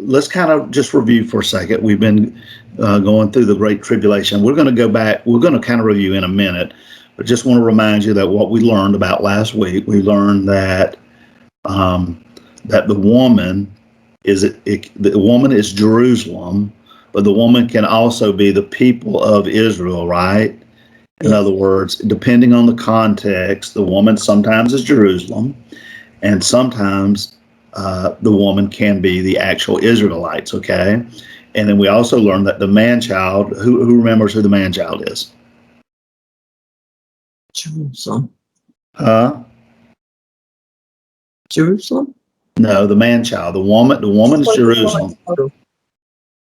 Let's kind of just review for a second. We've been going through the Great Tribulation. We're going to go back. We're going to kind of review in a minute, but just want to remind you that what we learned about last week. We learned that that the woman is Jerusalem, but the woman can also be the people of Israel, right? In other words, depending on the context, the woman sometimes is Jerusalem, and sometimes the woman can be the actual Israelites, okay? And then we also learned that the man-child, who remembers who the man-child is? Jerusalem. Jerusalem? No, the man-child. The woman is Jerusalem.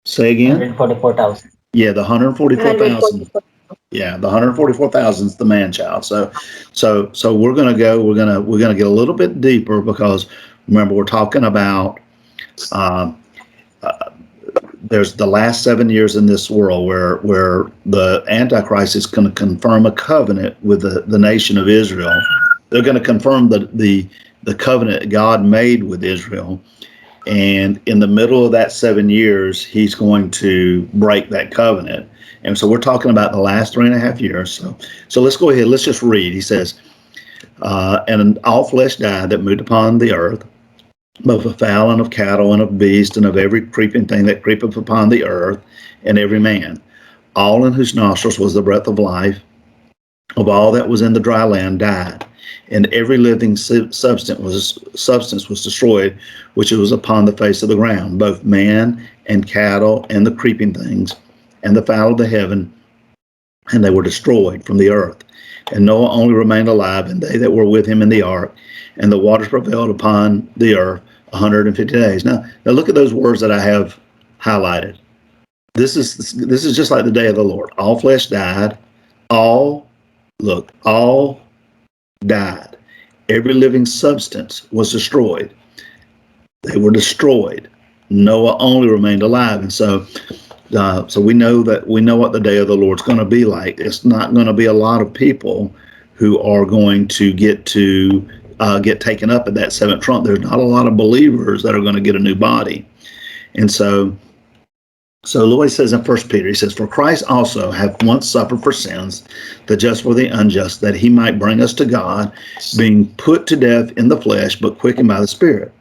Say again? 144,000. Yeah, the 144,000. Yeah, the 144,000 is the man-child. So we're gonna get a little bit deeper, because remember, we're talking about there's the last 7 years in this world where the Antichrist is going to confirm a covenant with the nation of Israel. They're going to confirm the covenant God made with Israel, and in the middle of that 7 years, he's going to break that covenant. And so we're talking about the last 3.5 years. So let's go ahead. Let's just read. He says, and all flesh died that moved upon the earth, both of fowl and of cattle and of beast and of every creeping thing that creepeth upon the earth, and every man, all in whose nostrils was the breath of life, of all that was in the dry land died, and every living substance was destroyed, which was upon the face of the ground, both man and cattle and the creeping things and the fowl of the heaven, and they were destroyed from the earth. And Noah only remained alive, and they that were with him in the ark, and the waters prevailed upon the earth 150 days. Now look at those words that I have highlighted. This is just like the day of the Lord. All flesh died. All died. Every living substance was destroyed. They were destroyed. Noah only remained alive. And so we know what the day of the Lord's going to be like. It's not going to be a lot of people who are going to get taken up at that seventh trump. There's not a lot of believers that are going to get a new body. And so look what he says in 1 Peter. He says, for Christ also hath once suffered for sins, the just for the unjust, that he might bring us to God, being put to death in the flesh, but quickened by the Spirit,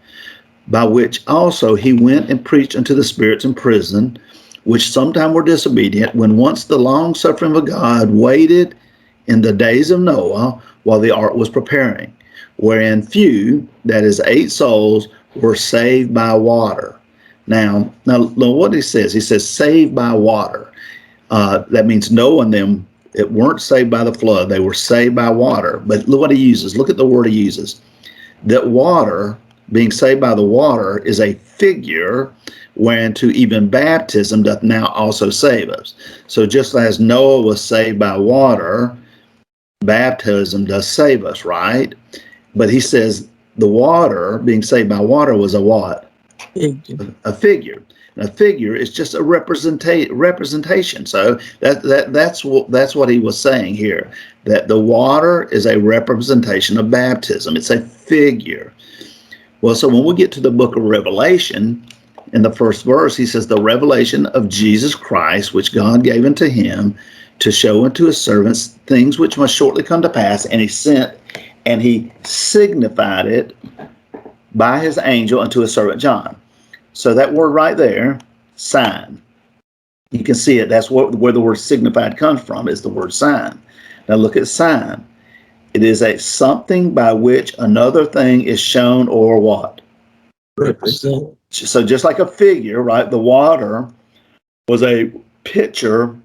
by which also he went and preached unto the spirits in prison, which sometime were disobedient, when once the long suffering of God waited in the days of Noah, while the ark was preparing, wherein few, that is 8 souls, were saved by water. Now what he says saved by water. That means Noah and them, it weren't saved by the flood. They were saved by water. But look what he uses. Look at the word he uses. That water, being saved by the water, is a figure whereunto even baptism doth now also save us. So just as Noah was saved by water, baptism does save us, right? But he says the water, being saved by water, was a what? A figure. And a figure is just a representation. So that's what he was saying here. That the water is a representation of baptism. It's a figure. Well, so when we get to the book of Revelation, in the first verse, he says, the revelation of Jesus Christ, which God gave unto him to show unto his servants things which must shortly come to pass. And he sent and he signified it by his angel unto his servant John. So that word right there, sign. You can see it. That's where the word signified comes from, is the word sign. Now look at sign. It is a something by which another thing is shown or what? Represent. So just like a figure, right? The water was a picture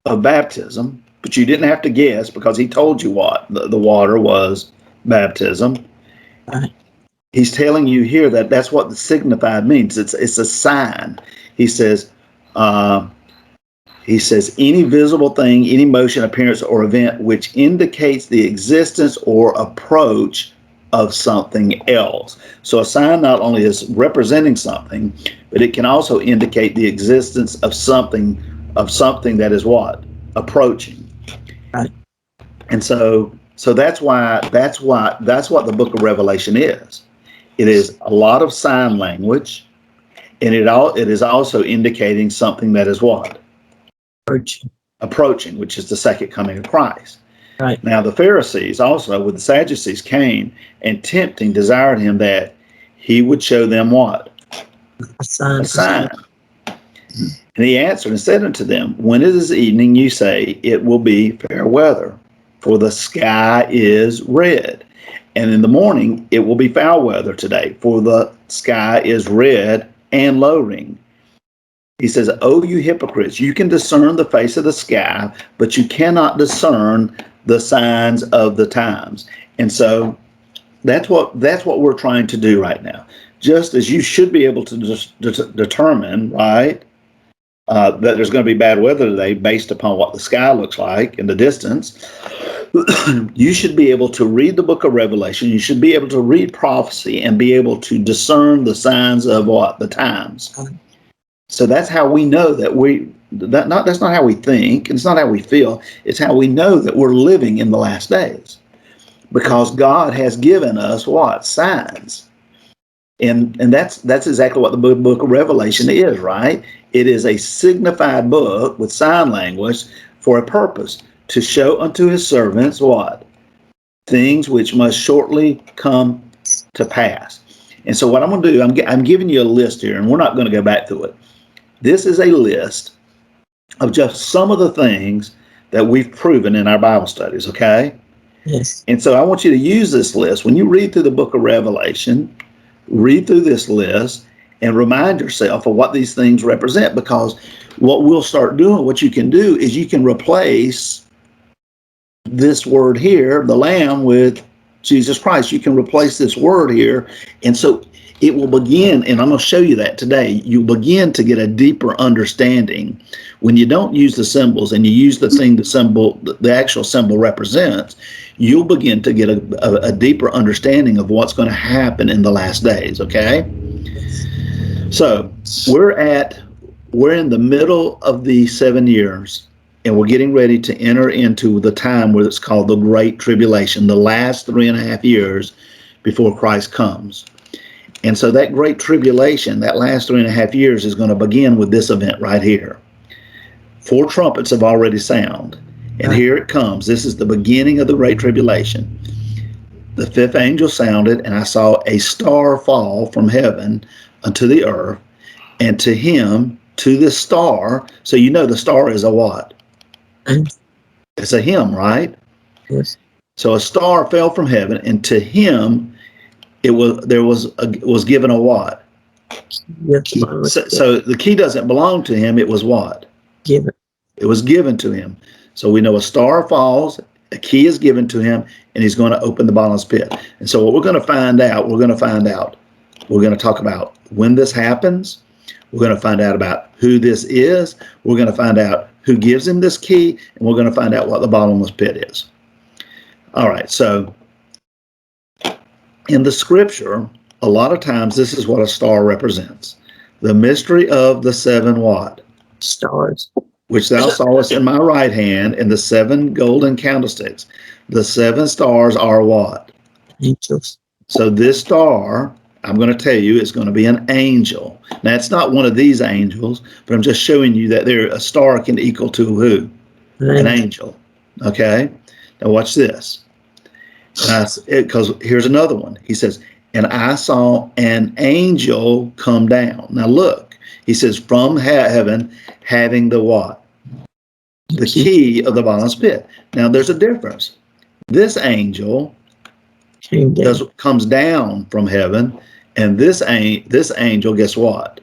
of baptism, but you didn't have to guess because he told you what the water was baptism. Right. He's telling you here that that's what the signified means. It's a sign. He says any visible thing, any motion, appearance, or event which indicates the existence or approach of something else. So a sign not only is representing something, but it can also indicate the existence of something that is what? Approaching. Right. And so that's what the book of Revelation is. It is a lot of sign language, and it is also indicating something that is what? Approaching, which is the second coming of Christ. Right. Now the Pharisees also with the Sadducees came and tempting desired him that he would show them what? A sign. A sign. And he answered and said unto them, when it is evening, you say, it will be fair weather, for the sky is red. And in the morning, it will be foul weather today, for the sky is red and lowering. He says, oh, you hypocrites, you can discern the face of the sky, but you cannot discern the signs of the times. And so that's what we're trying to do right now. Just as you should be able to determine, right, that there's going to be bad weather today based upon what the sky looks like in the distance, you should be able to read the book of Revelation. You should be able to read prophecy and be able to discern the signs of what? The times. So that's how we know that that's not how we think, and it's not how we feel. It's how we know that we're living in the last days, because God has given us what? Signs. And that's exactly what the book of Revelation is, right? It is a signified book with sign language for a purpose, to show unto his servants what? Things which must shortly come to pass. And so what I'm going to do, I'm giving you a list here, and we're not going to go back through it. This is a list of just some of the things that we've proven in our Bible studies, okay? Yes. And so I want you to use this list. When you read through the book of Revelation, read through this list and remind yourself of what these things represent, because what we'll start doing, what you can do is you can replace this word here, the Lamb, with Jesus Christ. You can replace this word here. And so it will begin, and I'm going to show you that today. You begin to get a deeper understanding when you don't use the symbols and you use the thing the actual symbol represents. You'll begin to get a deeper understanding of what's going to happen in the last days. Okay, so we're in the middle of the 7 years, and we're getting ready to enter into the time where it's called the Great Tribulation, the last 3.5 years before Christ comes. And so that Great Tribulation, that last 3.5 years, is going to begin with this event right here. 4 trumpets have already sounded, and here it comes. This is the beginning of the Great Tribulation. The 5th angel sounded, and I saw a star fall from heaven unto the earth, and to him, to this star. So you know the star is a what? It's a him, right? Yes. So a star fell from heaven, and to him was given a what? So the key doesn't belong to him. It was what? Given. It was given to him. So we know a star falls, a key is given to him, and he's going to open the bottomless pit. And so what we're going to find out, we're going to talk about when this happens. We're going to find out about who this is. We're going to find out who gives him this key, and we're going to find out what the bottomless pit is. All right, so in the scripture, a lot of times this is what a star represents. The mystery of the seven what? Stars. Which thou sawest in my right hand, and the seven golden candlesticks. The seven stars are what? Angels. So this star, I'm going to tell you, is going to be an angel. Now, it's not one of these angels, but I'm just showing you that a star can equal to who? An angel. Okay? Now, watch this. Because here's another one. He says, and I saw an angel come down. Now, look. He says, from heaven, having the what? The key of the bottomless pit. Now, there's a difference. This angel comes down from heaven, and this angel, guess what?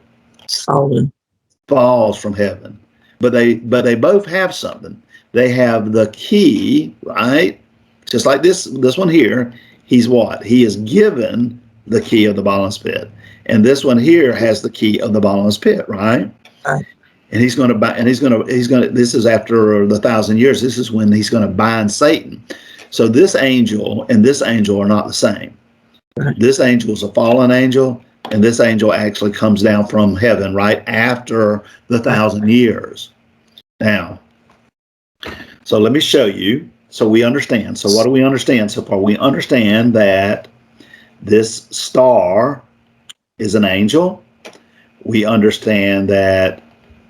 Falls from heaven. But they both have something. They have the key, right? Just like this one here. He's what? He is given the key of the bottomless pit, and this one here has the key of the bottomless pit, right? Right. And he's going to buy. And he's going to. This is after the 1,000 years. This is when he's going to bind Satan. So this angel and this angel are not the same. Right. This angel is a fallen angel, and this angel actually comes down from heaven right after the 1,000 years. Now, so let me show you so we understand. So what do we understand so far? We understand that this star is an angel. We understand that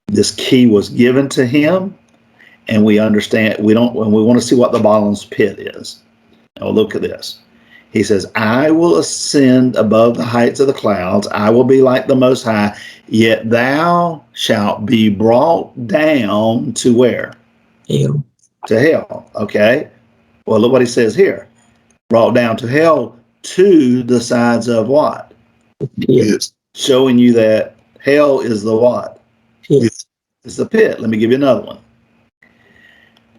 this key was given to him. And we understand, we want to see what the bottomless pit is. Now look at this. He says, I will ascend above the heights of the clouds. I will be like the Most High, yet thou shalt be brought down to where? Hell. To hell. Okay. Well, look what he says here. Brought down to hell to the sides of what? Pit. Showing you that hell is the what? Pit. It's the pit. Let me give you another one.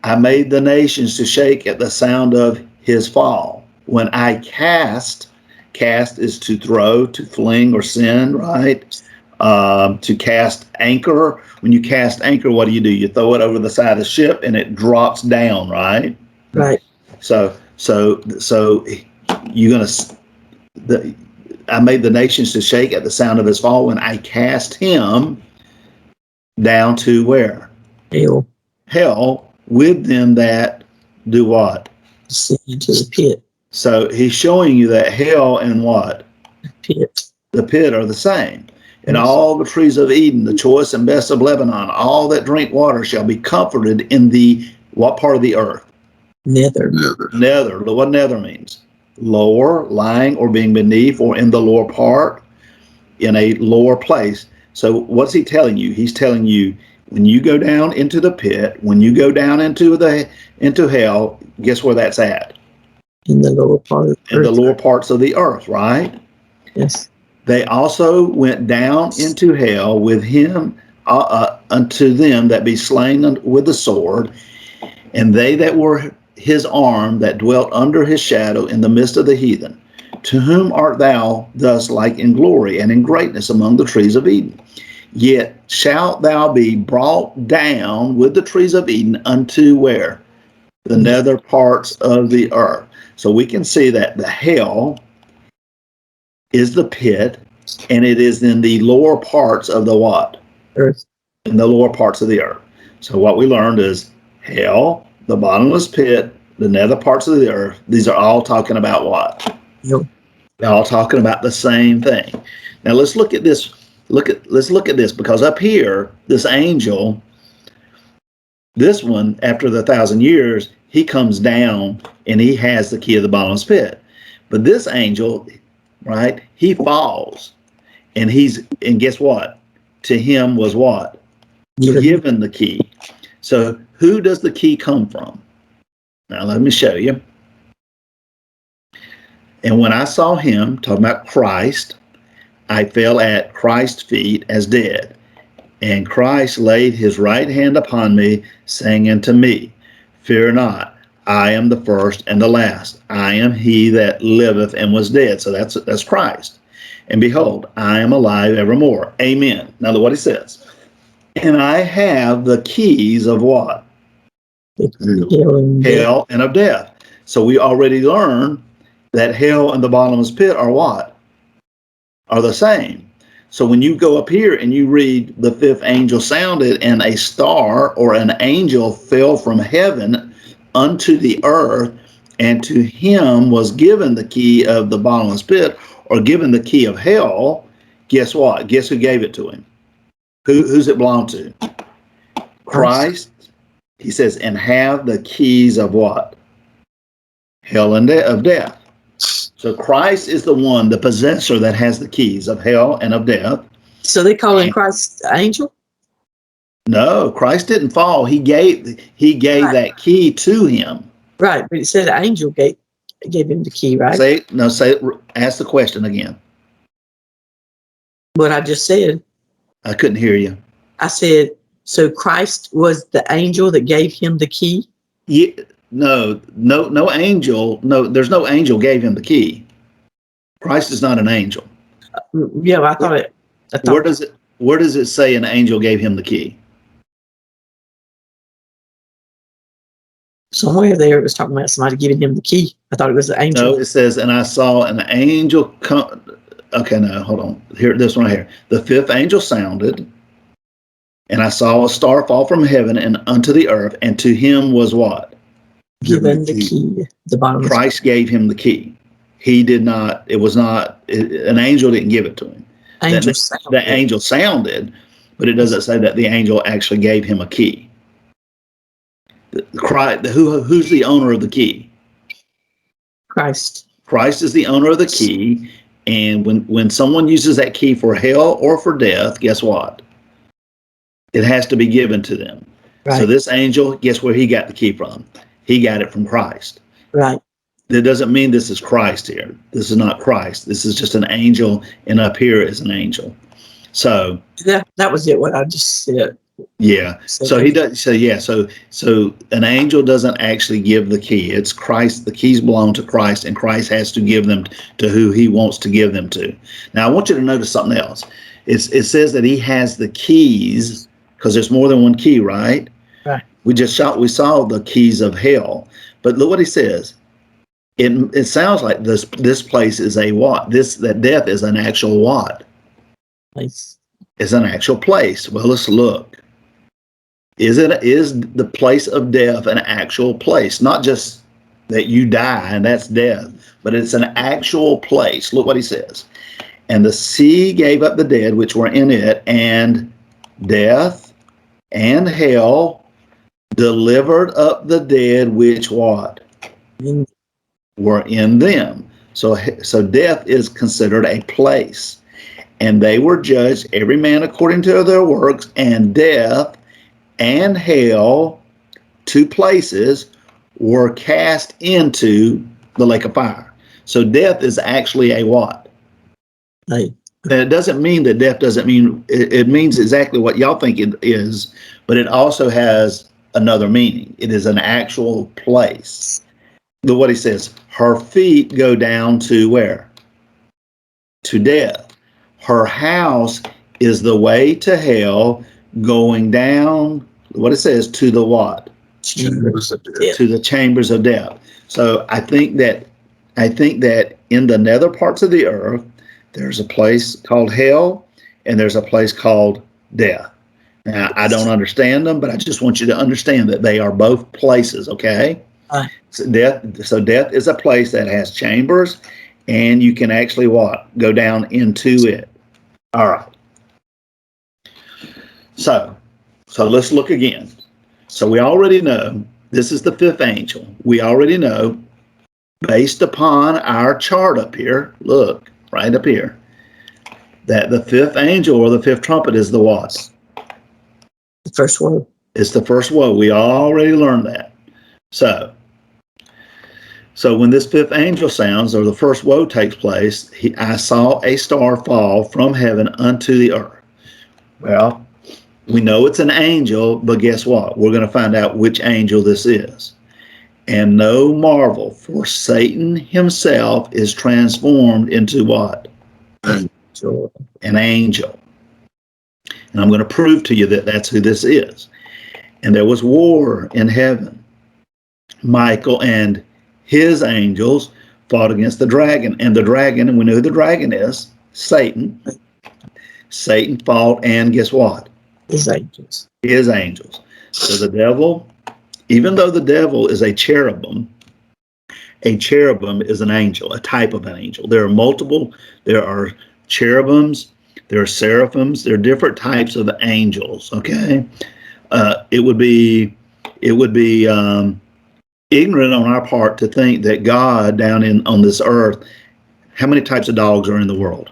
I made the nations to shake at the sound of his fall. When I cast is to throw, to fling or send, right? To cast anchor. When you cast anchor, what do? You throw it over the side of the ship and it drops down, right? Right. So you're going to, I made the nations to shake at the sound of his fall when I cast him down to where? Hell. Hell. With them that do what? Send into the pit. So he's showing you that hell and what? Pit. The pit are the same. And all the trees of Eden, the choice and best of Lebanon, all that drink water shall be comforted in the what part of the earth? Nether. Nether. What nether means? Lower, lying, or being beneath, or in the lower part, in a lower place. So what's he telling you? He's telling you, when you go down into the pit, when you go down into hell, guess where that's at? In the lower part of the earth. In the lower parts of the earth, right? Yes. They also went down into hell with him unto them that be slain with the sword, and they that were his arm that dwelt under his shadow in the midst of the heathen. To whom art thou thus like in glory and in greatness among the trees of Eden? Yet shalt thou be brought down with the trees of Eden unto where? The nether parts of the earth. So we can see that the hell is the pit, and it is in the lower parts of the what? Earth. In the lower parts of the earth. So what we learned is hell, the bottomless pit, the nether parts of the earth. These are all talking about what? Yep. They're all talking about the same thing. Now let's look at this. Let's look at this, because up here, this angel, this one, after the 1,000 years, he comes down and he has the key of the bottomless pit. But this angel, right, he falls, and guess what? To him was what? Given the key. So who does the key come from? Now let me show you. And when I saw him, talking about Christ, I fell at Christ's feet as dead. And Christ laid his right hand upon me, saying unto me, Fear not, I am the first and the last. I am he that liveth and was dead. So that's Christ. And behold, I am alive evermore. Amen. Now look what he says. And I have the keys of what? Hell and of death. So we already learned that hell and the bottomless pit are what? are the same. So when you go up here and you read the fifth angel sounded, and a star or an angel fell from heaven unto the earth, and to him was given the key of the bottomless pit, or given the key of hell. Guess what? Guess who gave it to him? Who's it belong to? Christ. He says, and have the keys of what? Hell and of death. So Christ is the one, the possessor, that has the keys of hell and of death. So they calling Christ angel? No, Christ didn't fall. He gave Right. that key to him. Right, but it said an angel gave him the key, right? Ask the question again. What I just said. I couldn't hear you. I said, so Christ was the angel that gave him the key? Yeah, no angel. No, there's no angel gave him the key. Christ is not an angel. Yeah, I thought it. Where does it say an angel gave him the key? Somewhere there it was talking about somebody giving him the key. I thought it was the angel. No, it says, and I saw an angel come. Okay, no, hold on. Here, this one right here. The fifth angel sounded, and I saw a star fall from heaven and unto the earth, and to him was what? Given the key. The bottom. Christ gave him the key. He did not. It was not. An angel didn't give it to him. The angel sounded, but it doesn't say that the angel actually gave him a key. Who's the owner of the key? Christ. Christ is the owner of the key, and when someone uses that key for hell or for death, guess what? It has to be given to them. Right. So this angel, guess where he got the key from? He got it from Christ. Right. That doesn't mean this is Christ here. This is not Christ. This is just an angel, and up here is an angel. So that was it. What I just said. Yeah. So he does. So yeah. So an angel doesn't actually give the key. It's Christ. The keys belong to Christ, and Christ has to give them to who he wants to give them to. Now I want you to notice something else. It says that he has the keys because there's more than one key, right? Right. We saw the keys of hell, but look what he says. It sounds like this place is a what? That death is an actual what? Place. It's an actual place. Well, let's look. Is the place of death an actual place? Not just that you die and that's death, but it's an actual place. Look what he says. And the sea gave up the dead which were in it, and death and hell delivered up the dead which what? Were in them. So death is considered a place. And they were judged, every man according to their works, and death and hell, two places, were cast into the lake of fire. So death is actually a what? And it doesn't mean that death doesn't mean, it means exactly what y'all think it is, but it also has another meaning. It is an actual place. Look what he says. Her feet go down to where? To death. Her house is the way to hell, going down, what it says, to the what? Chambers of death. To the chambers of death. So I think that in the nether parts of the earth, there's a place called hell, and there's a place called death. Now, I don't understand them, but I just want you to understand that they are both places, okay? So death is a place that has chambers, and you can actually what? Go down into it. All right. So let's look again. So we already know this is the fifth angel. We already know, based upon our chart up here, look, right up here, that the fifth angel or the fifth trumpet is the what? The first woe. It's the first woe. We already learned that. So when this fifth angel sounds, or the first woe takes place, I saw a star fall from heaven unto the earth. Well, we know it's an angel, but guess what? We're going to find out which angel this is. And no marvel, for Satan himself is transformed into what? Angel. An angel. And I'm going to prove to you that that's who this is. And there was war in heaven. Michael and his angels fought against the dragon. And the dragon, and we know who the dragon is. Satan. Satan fought, and guess what? His angels. His angels. So the devil, even though the devil is a cherubim is an angel, a type of an angel. There are multiple, there are cherubims, there are seraphims, there are different types of angels, okay? It would be ignorant on our part to think that God down on this earth, how many types of dogs are in the world?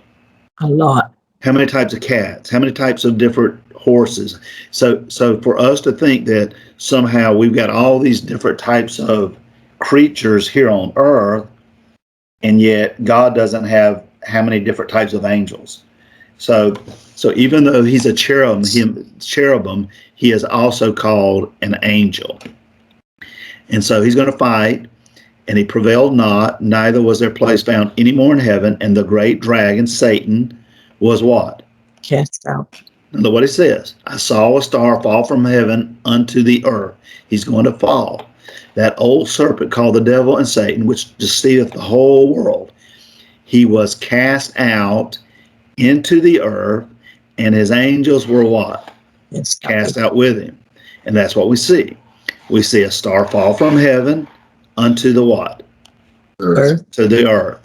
A lot. How many types of cats? How many types of different horses? So for us to think that somehow we've got all these different types of creatures here on earth, and yet God doesn't have how many different types of angels. So even though he's a cherubim, he is also called an angel. And so he's going to fight, and he prevailed not, neither was there place found any more in heaven, and the great dragon, Satan, was what? Cast out. And look what it says. I saw a star fall from heaven unto the earth. He's going to fall. That old serpent called the devil and Satan, which deceiveth the whole world. He was cast out into the earth, and his angels were what? Cast out with him. And that's what we see. We see a star fall from heaven unto the what? Earth. To the earth.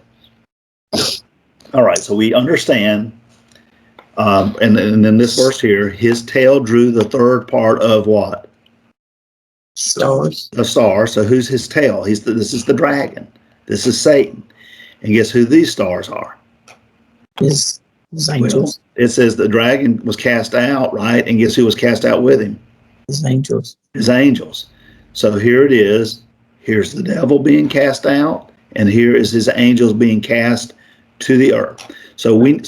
All right, so we understand. And in this verse here, his tail drew the third part of what? Stars. The star. So who's his tail? This is the dragon. This is Satan. And guess who these stars are? His angels. Well, it says the dragon was cast out, right? And guess who was cast out with him? His angels. His angels. So here it is. Here's the devil being cast out, and here is his angels being cast to the earth. So we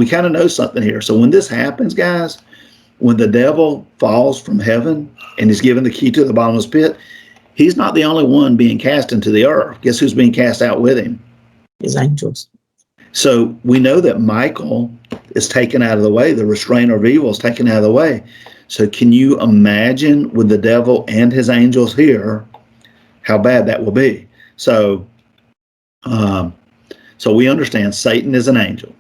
kind of know something here. So when this happens, guys, when the devil falls from heaven and is given the key to the bottomless pit, he's not the only one being cast into the earth. Guess who's being cast out with him? His angels. So we know that Michael is taken out of the way. The restrainer of evil is taken out of the way. So can you imagine with the devil and his angels here, how bad that will be? So we understand Satan is an angel.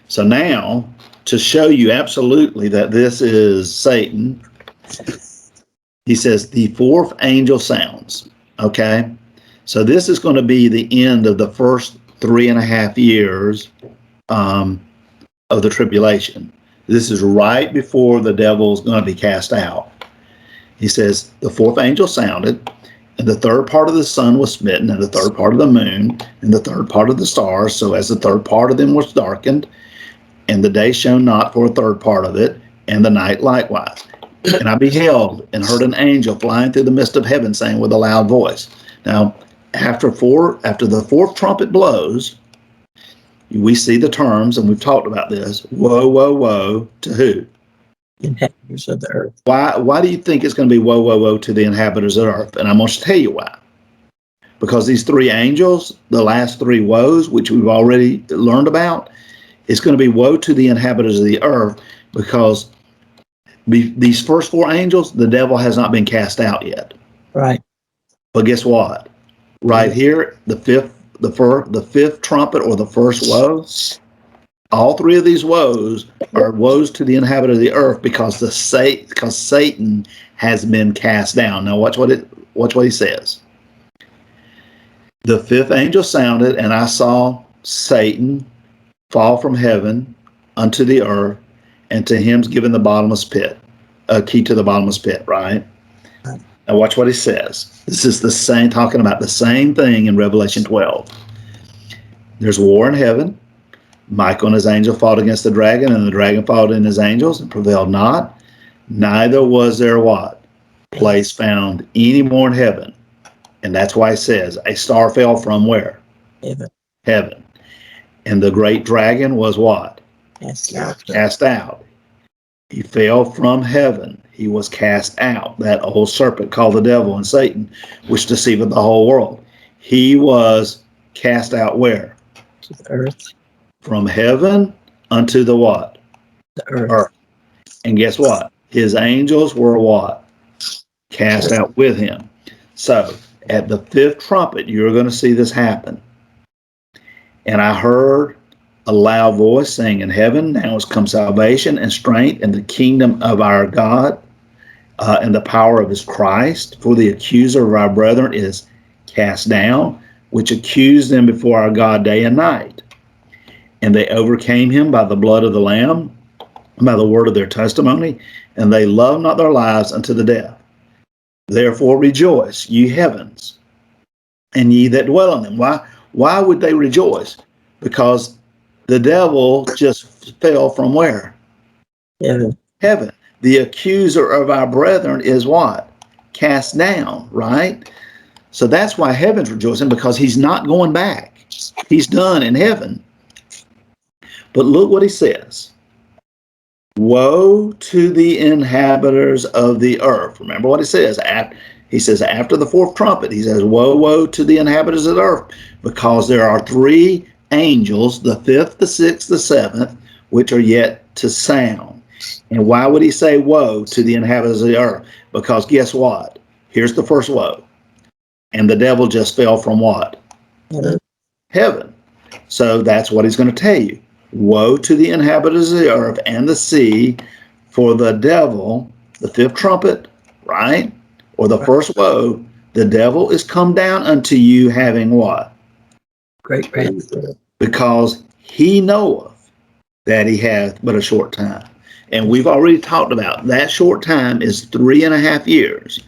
So now, to show you absolutely that this is Satan, he says the fourth angel sounds. Okay? So this is going to be the end of the first 3.5 years of the tribulation. This is right before the devil's going to be cast out. He says, the fourth angel sounded, and the third part of the sun was smitten, and the third part of the moon, and the third part of the stars, so as the third part of them was darkened, and the day shone not for a third part of it, and the night likewise. And I beheld and heard an angel flying through the midst of heaven, saying with a loud voice. Now, after the fourth trumpet blows, we see the terms, and we've talked about this. Woe, woe, woe to who? Inhabitants of the earth. Why do you think it's going to be woe, woe, woe to the inhabitants of the earth? And I'm going to tell you why. Because these three angels, the last three woes, which we've already learned about, it's going to be woe to the inhabitants of the earth, because these first four angels, the devil has not been cast out yet. Right. But guess what? Right here, the fifth trumpet, or the first woe, all three of these woes are woes to the inhabitant of the earth, because Satan has been cast down. Now watch what he says. The fifth angel sounded, and I saw Satan fall from heaven unto the earth, and to him's given the bottomless pit, a key to the bottomless pit, right? Now watch what he says. This is the same, talking about the same thing in Revelation 12. There's war in heaven. Michael and his angel fought against the dragon, and the dragon fought in his angels and prevailed not. Neither was there what? Place found any more in heaven. And that's why it says, a star fell from where? Heaven. Heaven. And the great dragon was what? Cast out. He fell from heaven. He was cast out. That old serpent called the devil and Satan, which deceiveth the whole world. He was cast out where? To the earth. From heaven unto the what? The earth. And guess what? His angels were what? Cast out with him. So at the fifth trumpet, you're going to see this happen. And I heard a loud voice saying in heaven, now has come salvation and strength and the kingdom of our God and the power of his Christ. For the accuser of our brethren is cast down, which accused them before our God day and night. And they overcame him by the blood of the Lamb, by the word of their testimony, and they loved not their lives unto the death. Therefore rejoice, ye heavens, and ye that dwell in them. Why would they rejoice? Because the devil just fell from where? Heaven. Heaven. The accuser of our brethren is what? Cast down, right? So that's why heaven's rejoicing, because he's not going back. He's done in heaven. But look what he says. Woe to the inhabitants of the earth. Remember what he says. He says after the fourth trumpet, he says, woe, woe to the inhabitants of the earth, because there are three angels, the fifth, the sixth, the seventh, which are yet to sound. And why would he say woe to the inhabitants of the earth? Because guess what? Here's the first woe. And the devil just fell from what? Heaven. So that's what he's going to tell you. Woe to the inhabitants of the earth and the sea, for the devil, the fifth trumpet, right? Or the first woe, the devil is come down unto you having what? Great. Because he knoweth that he hath but a short time. And we've already talked about that short time is 3.5 years.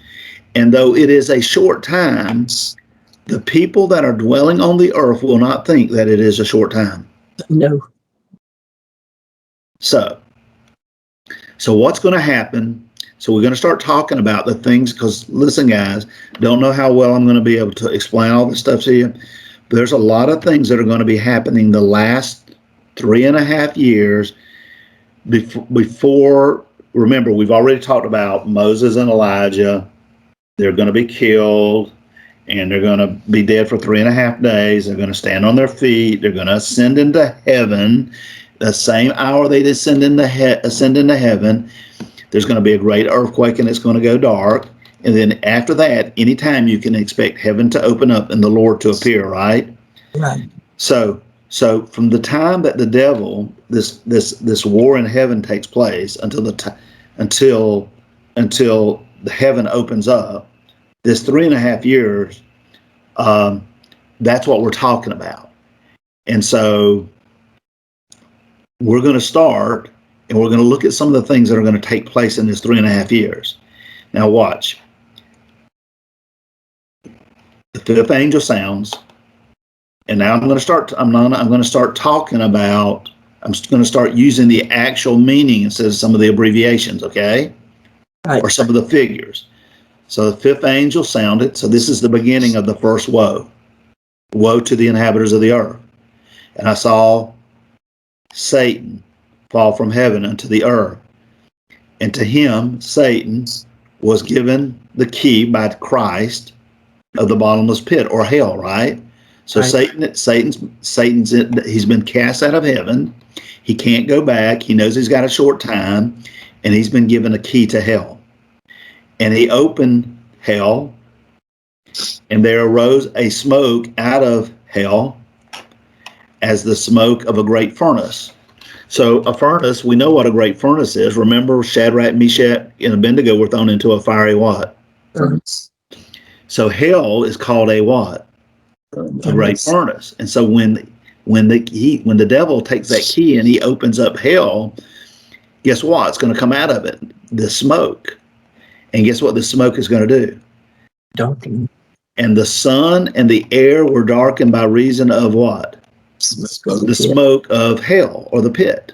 And though it is a short time, the people that are dwelling on the earth will not think that it is a short time. No. So what's going to happen? So we're going to start talking about the things, because listen, guys, don't know how well I'm going to be able to explain all this stuff to you. But there's a lot of things that are going to be happening the last 3.5 years before. Remember, we've already talked about Moses and Elijah. They're going to be killed, and they're going to be dead for 3.5 days. They're going to stand on their feet. They're going to ascend into heaven. The same hour they ascend into heaven, there's going to be a great earthquake, and it's going to go dark. And then after that, anytime you can expect heaven to open up and the Lord to appear, right? Right. So from the time that the devil, this war in heaven takes place until the heaven opens up, this 3.5 years, that's what we're talking about. And so we're going to start, and we're going to look at some of the things that are going to take place in this 3.5 years. Now watch. The fifth angel sounds, and now I'm going to start talking about, I'm going to start using the actual meaning instead of some of the abbreviations, okay? Right. Or some of the figures. So the fifth angel sounded. So this is the beginning of the first woe. Woe to the inhabitants of the earth. And I saw Satan fall from heaven unto the earth. And to him, Satan, was given the key by Christ of the bottomless pit, or hell, right? So right. Satan's he's been cast out of heaven. He can't go back. He knows he's got a short time, and he's been given a key to hell. And he opened hell, and there arose a smoke out of hell as the smoke of a great furnace. So a furnace, we know what a great furnace is. Remember, Shadrach, Meshach, and Abednego were thrown into a fiery what? Furnace. So hell is called a what? A great furnace. And so when the devil takes that key and he opens up hell, guess what? It's going to come out of it, the smoke. And guess what the smoke is going to do? Darken. And the sun and the air were darkened by reason of what? The smoke of hell, or the pit.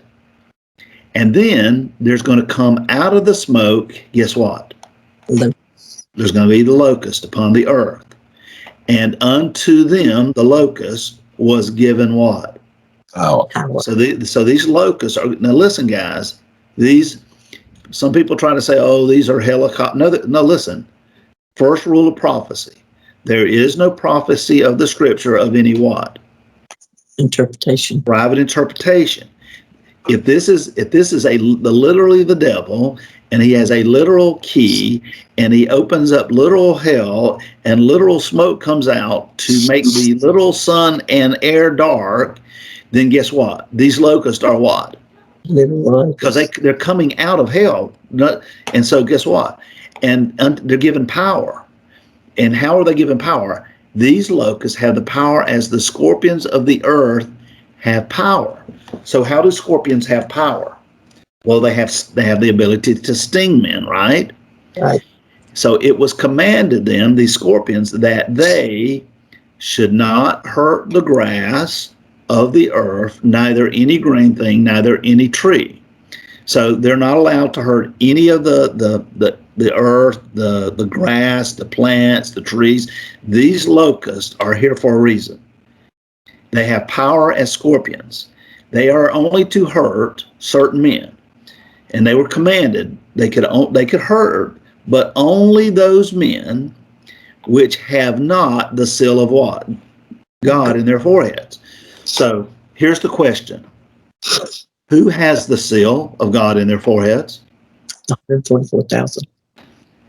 And then there's going to come out of the smoke, guess what? There's going to be the locust upon the earth. And unto them, the locust, was given what? Oh. So these locusts are, now listen, guys, some people try to say, oh, these are helicopters. No, listen. First rule of prophecy. There is no prophecy of the scripture of any what? Interpretation. Private interpretation. If this is literally the devil, and he has a literal key, and he opens up literal hell, and literal smoke comes out to make the literal sun and air dark, then guess what? These locusts are what? Living Because they're coming out of hell. And so guess what? And they're given power. And how are they given power? These locusts have the power as the scorpions of the earth have power. So how do scorpions have power? Well, they have the ability to sting men, right? Right. So it was commanded them, these scorpions, that they should not hurt the grass of the earth, neither any green thing, neither any tree. So they're not allowed to hurt any of the earth, the grass, the plants, the trees. These locusts are here for a reason. They have power as scorpions. They are only to hurt certain men. And they were commanded, they could hurt, but only those men which have not the seal of what? God in their foreheads. So here's the question. Who has the seal of God in their foreheads? 144,000.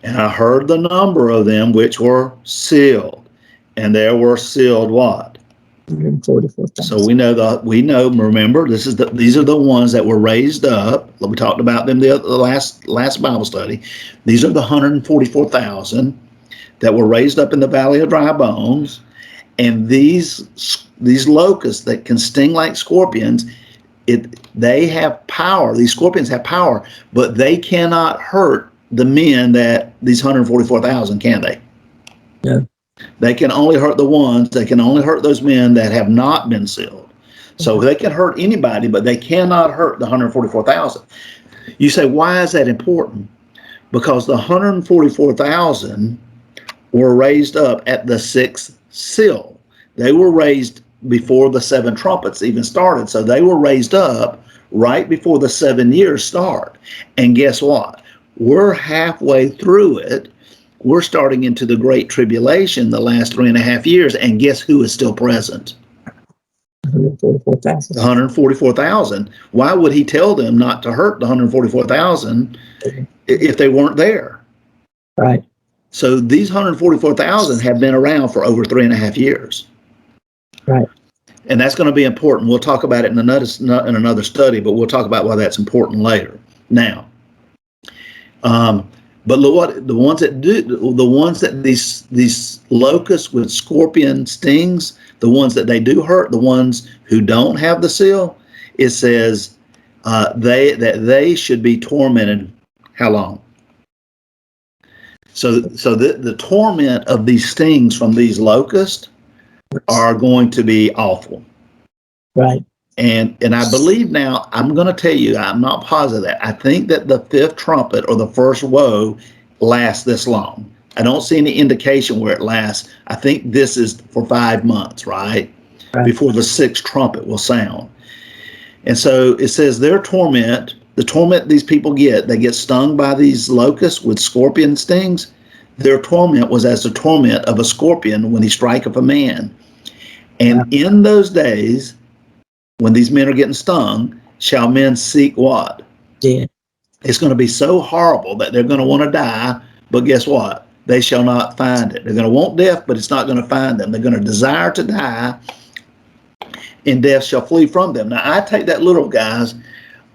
And I heard the number of them which were sealed. And there were sealed what? 144,000. So remember, these are the ones that were raised up. We talked about them the last Bible study. These are the 144,000 that were raised up in the valley of dry bones. And these locusts that can sting like scorpions, they have power. These scorpions have power, but they cannot hurt the men that these 144,000, can they? No. They can only hurt they can only hurt those men that have not been sealed. So they can hurt anybody, but they cannot hurt the 144,000. You say, why is that important? Because the 144,000 were raised up at the sixth seal. They were raised before the 7 trumpets even started. So they were raised up right before the 7 years start. And guess what? We're halfway through it. We're starting into the Great Tribulation, the last 3.5 years. And guess who is still present? 144,000. 144,000. Why would he tell them not to hurt the 144,000 if they weren't there? Right. So these 144,000 have been around for over 3.5 years. Right. And that's going to be important. We'll talk about it in another study, but we'll talk about why that's important later. Now, but look what the ones that these locusts with scorpion stings, the ones that they do hurt, the ones who don't have the seal, it says they should be tormented. How long? So the torment of these stings from these locusts are going to be awful. Right. And I believe now, I'm going to tell you, I'm not positive that. I think that the 5th trumpet or the first woe lasts this long. I don't see any indication where it lasts. I think this is for 5 months, right? Before the 6th trumpet will sound. And so it says their torment, the torment these people get, they get stung by these locusts with scorpion stings. Their torment was as the torment of a scorpion when he striketh a man. And in those days, when these men are getting stung, shall men seek what? Death. It's going to be so horrible that they're going to want to die, but guess what? They shall not find it. They're going to want death, but it's not going to find them. They're going to desire to die, and death shall flee from them. Now, I take that literal, guys.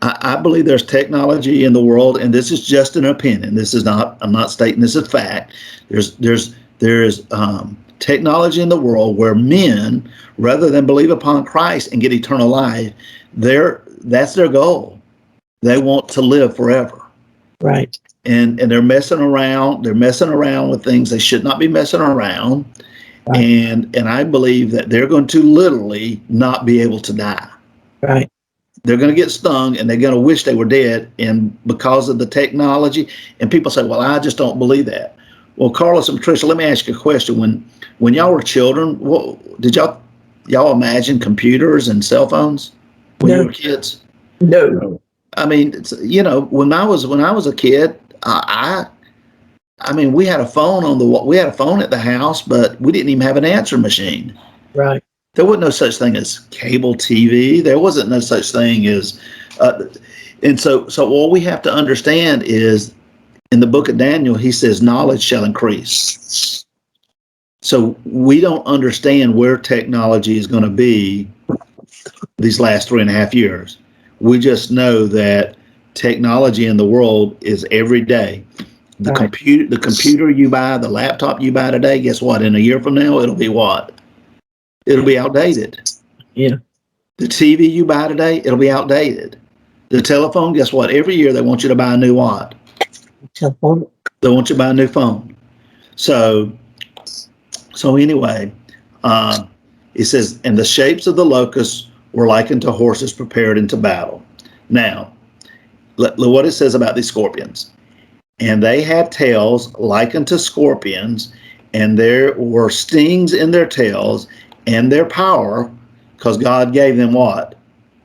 I believe there's technology in the world, and this is just an opinion. This is not, I'm not stating this as fact. There's technology in the world where men, rather than believe upon Christ and get eternal life, that's their goal. They want to live forever. Right. And they're messing around. They're messing around with things they should not be messing around. Right. And I believe that they're going to literally not be able to die. Right. They're going to get stung and they're going to wish they were dead. And because of the technology, and people say, well, I just don't believe that. Well, Carlos and Patricia, let me ask you a question. When y'all were children, did y'all imagine computers and cell phones when you were kids? No. I mean, when I was a kid, I mean, we had a phone we had a phone at the house, but we didn't even have an answer machine. Right. There wasn't no such thing as cable TV. There wasn't no such thing as, and so all we have to understand is, in the book of Daniel, he says, knowledge shall increase. So we don't understand where technology is going to be these last 3.5 years. We just know that technology in the world is every day. The Right. computer you buy, the laptop you buy today, guess what? In a year from now, it'll be what? It'll be outdated. Yeah. The TV you buy today, it'll be outdated. The telephone, guess what? Every year they want you to buy a new what? Telephone. They want you to buy a new phone. So anyway, it says, and the shapes of the locusts were likened to horses prepared into battle. Now, look what it says about these scorpions. And they had tails like unto scorpions, and there were stings in their tails, and their power, because God gave them what?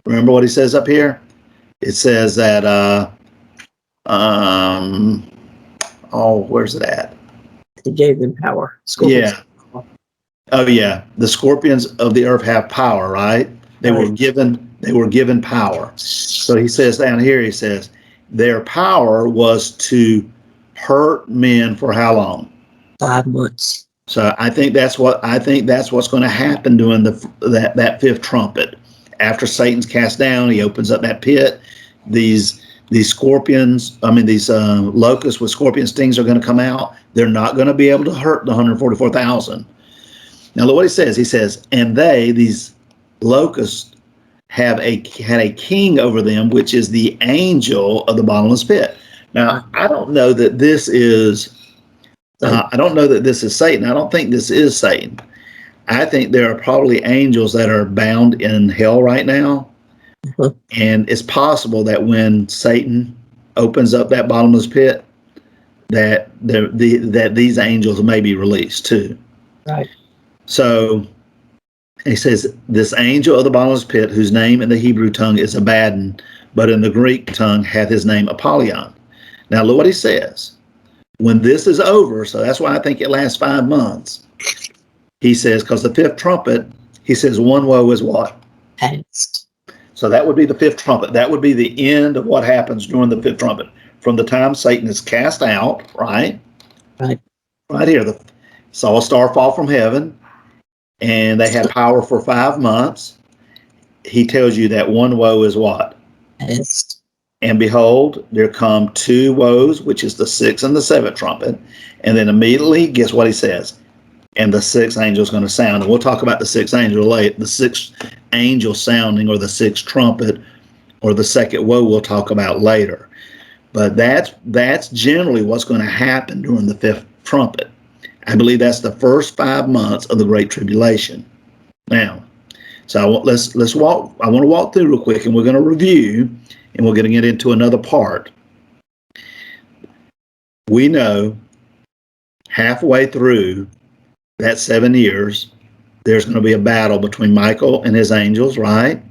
Remember what he says up here? It says that, where's it at? He gave them power. Scorpions. Yeah. Oh yeah. The scorpions of the earth have power, right? They were given power. So he says down here, he says, their power was to hurt men for how long? 5 months. So I think that's what's going to happen during that fifth trumpet. After Satan's cast down, he opens up that pit. These scorpions, these locusts with scorpion stings are going to come out. They're not going to be able to hurt the 144,000. Now look what he says. He says, and these locusts, had a king over them, which is the angel of the bottomless pit. Now, I don't know that this is Satan. I don't think this is Satan. I think there are probably angels that are bound in hell right now. Mm-hmm. And it's possible that when Satan opens up that bottomless pit, that these angels may be released too. Right. So he says, this angel of the bottomless pit, whose name in the Hebrew tongue is Abaddon, but in the Greek tongue hath his name Apollyon. Now look what he says. When this is over, so that's why I think it lasts 5 months. He says, because the fifth trumpet, he says, one woe is what? Past. So that would be the fifth trumpet. That would be the end of what happens during the fifth trumpet. From the time Satan is cast out, right? Right. Right here, saw a star fall from heaven, and they had power for 5 months. He tells you that one woe is what? Past. And behold, there come 2 woes, which is the sixth and the seventh trumpet. And then immediately, guess what he says? And the sixth angel is going to sound. And we'll talk about the sixth angel later. The sixth angel sounding, or the sixth trumpet, or the second woe we'll talk about later. But that's generally what's going to happen during the fifth trumpet. I believe that's the first 5 months of the Great Tribulation. Now, so let's walk. I want to walk through real quick, and we're going to review, and we're going to get into another part. We know halfway through that 7 years, there's going to be a battle between Michael and his angels, right?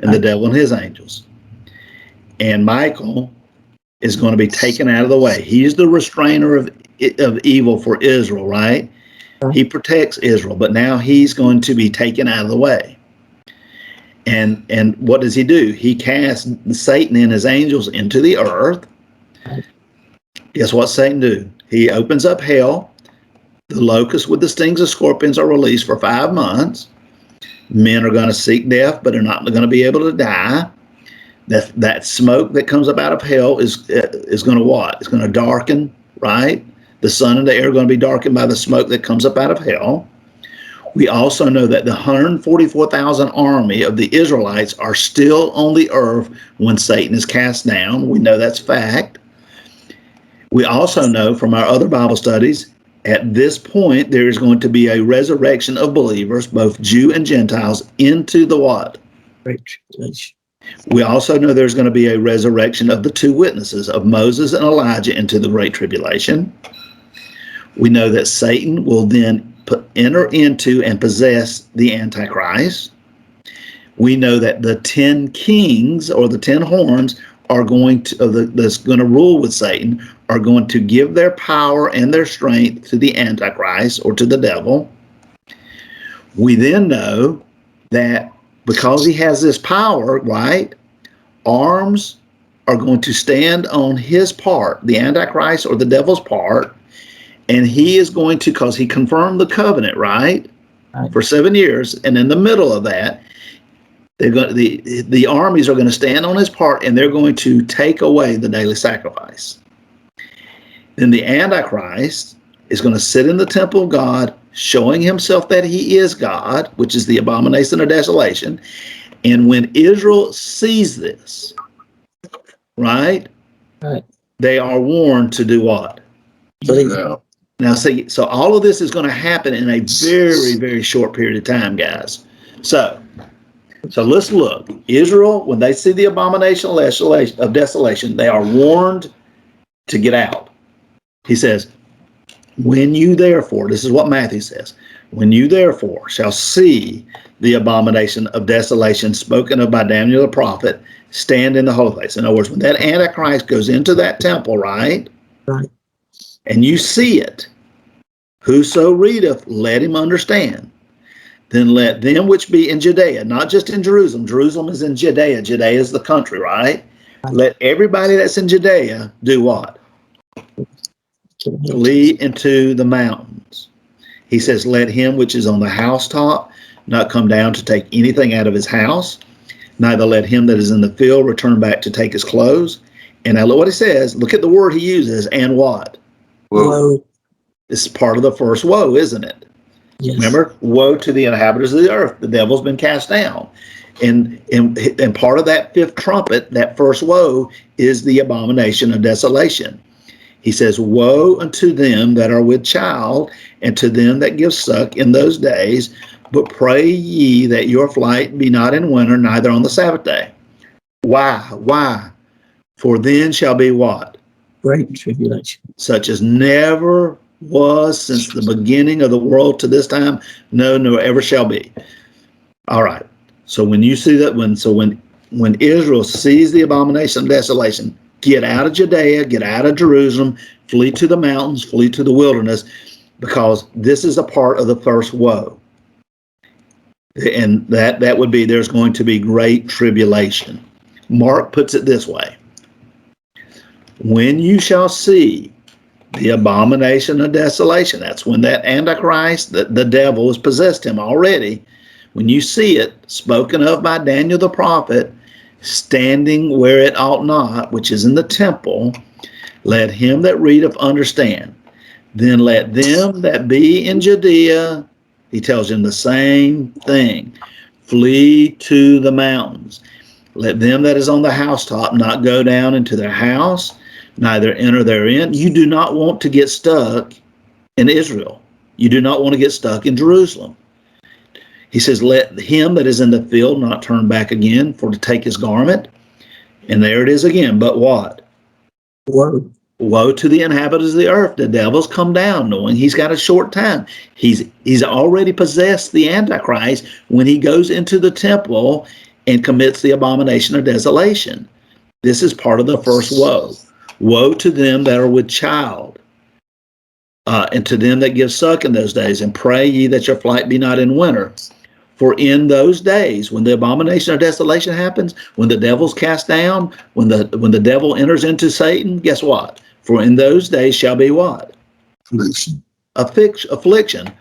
And the devil and his angels. And Michael is going to be taken out of the way. He's the restrainer of evil for Israel, right? He protects Israel, but now he's going to be taken out of the way. And what does he do? He casts Satan and his angels into the earth. Guess what Satan do? He opens up hell. The locusts with the stings of scorpions are released for 5 months. Men are going to seek death, but are not going to be able to die. That smoke that comes up out of hell is going to what? It's going to darken, right? The sun and the air are going to be darkened by the smoke that comes up out of hell. We also know that the 144,000 army of the Israelites are still on the earth when Satan is cast down. We know that's fact. We also know from our other Bible studies, at this point, there is going to be a resurrection of believers, both Jew and Gentiles, into the what? Great Tribulation. We also know there's going to be a resurrection of the 2 witnesses, of Moses and Elijah, into the Great Tribulation. We know that Satan will then enter into and possess the Antichrist. We know that the 10 kings, or the 10 horns, are going to that's going to rule with Satan, are going to give their power and their strength to the Antichrist, or to the devil. We then know that because he has this power, right, arms are going to stand on his part, the Antichrist or the devil's part, and he is going to, because he confirmed the covenant, right, for 7 years, and in the middle of that, the armies are going to stand on his part, and they're going to take away the daily sacrifice. Then the Antichrist is going to sit in the temple of God, showing himself that he is God, which is the abomination of desolation. And when Israel sees this, right, they are warned to do what? Now, see, so all of this is going to happen in a very, very short period of time, guys. So let's look. Israel, when they see the abomination of desolation, they are warned to get out. He says, when you therefore, this is what Matthew says, when you therefore shall see the abomination of desolation spoken of by Daniel the prophet, stand in the holy place. In other words, when that Antichrist goes into that temple, right? Right. And you see it, whoso readeth, let him understand. Then let them which be in Judea, not just in Jerusalem. Jerusalem is in Judea. Judea is the country, right? Let everybody that's in Judea do what? Flee into the mountains. He says, let him which is on the housetop not come down to take anything out of his house, neither let him that is in the field return back to take his clothes. And now look what he says. Look at the word he uses, and what? Woe. This is part of the first woe, isn't it? Yes. Remember, woe to the inhabitants of the earth. The devil's been cast down. And part of that fifth trumpet, that first woe, is the abomination of desolation. He says, woe unto them that are with child, and to them that give suck in those days, but pray ye that your flight be not in winter, neither on the Sabbath day. Why? For then shall be what? Great tribulation. Such as never was since the beginning of the world to this time, no, nor ever shall be. All right. So when you see that, when Israel sees the abomination of desolation, get out of Judea, get out of Jerusalem, flee to the mountains, flee to the wilderness, because this is a part of the first woe. And that would be, there's going to be great tribulation. Mark puts it this way. When you shall see the abomination of desolation, that's when that Antichrist, the devil, has possessed him already. When you see it, spoken of by Daniel the prophet, standing where it ought not, which is in the temple, let him that readeth understand. Then let them that be in Judea, he tells him the same thing, flee to the mountains. Let them that is on the housetop not go down into their house, neither enter therein. You do not want to get stuck in Israel. You do not want to get stuck in Jerusalem. He says, let him that is in the field not turn back again for to take his garment. And there it is again. But what? Woe. Woe to the inhabitants of the earth. The devil's come down knowing he's got a short time. He's already possessed the Antichrist when he goes into the temple and commits the abomination of desolation. This is part of the first woe. Woe to them that are with child, and to them that give suck in those days, and pray ye that your flight be not in winter. For in those days, when the abomination of desolation happens, when the devil's cast down, when the devil enters into Satan, guess what? For in those days shall be what? Affliction,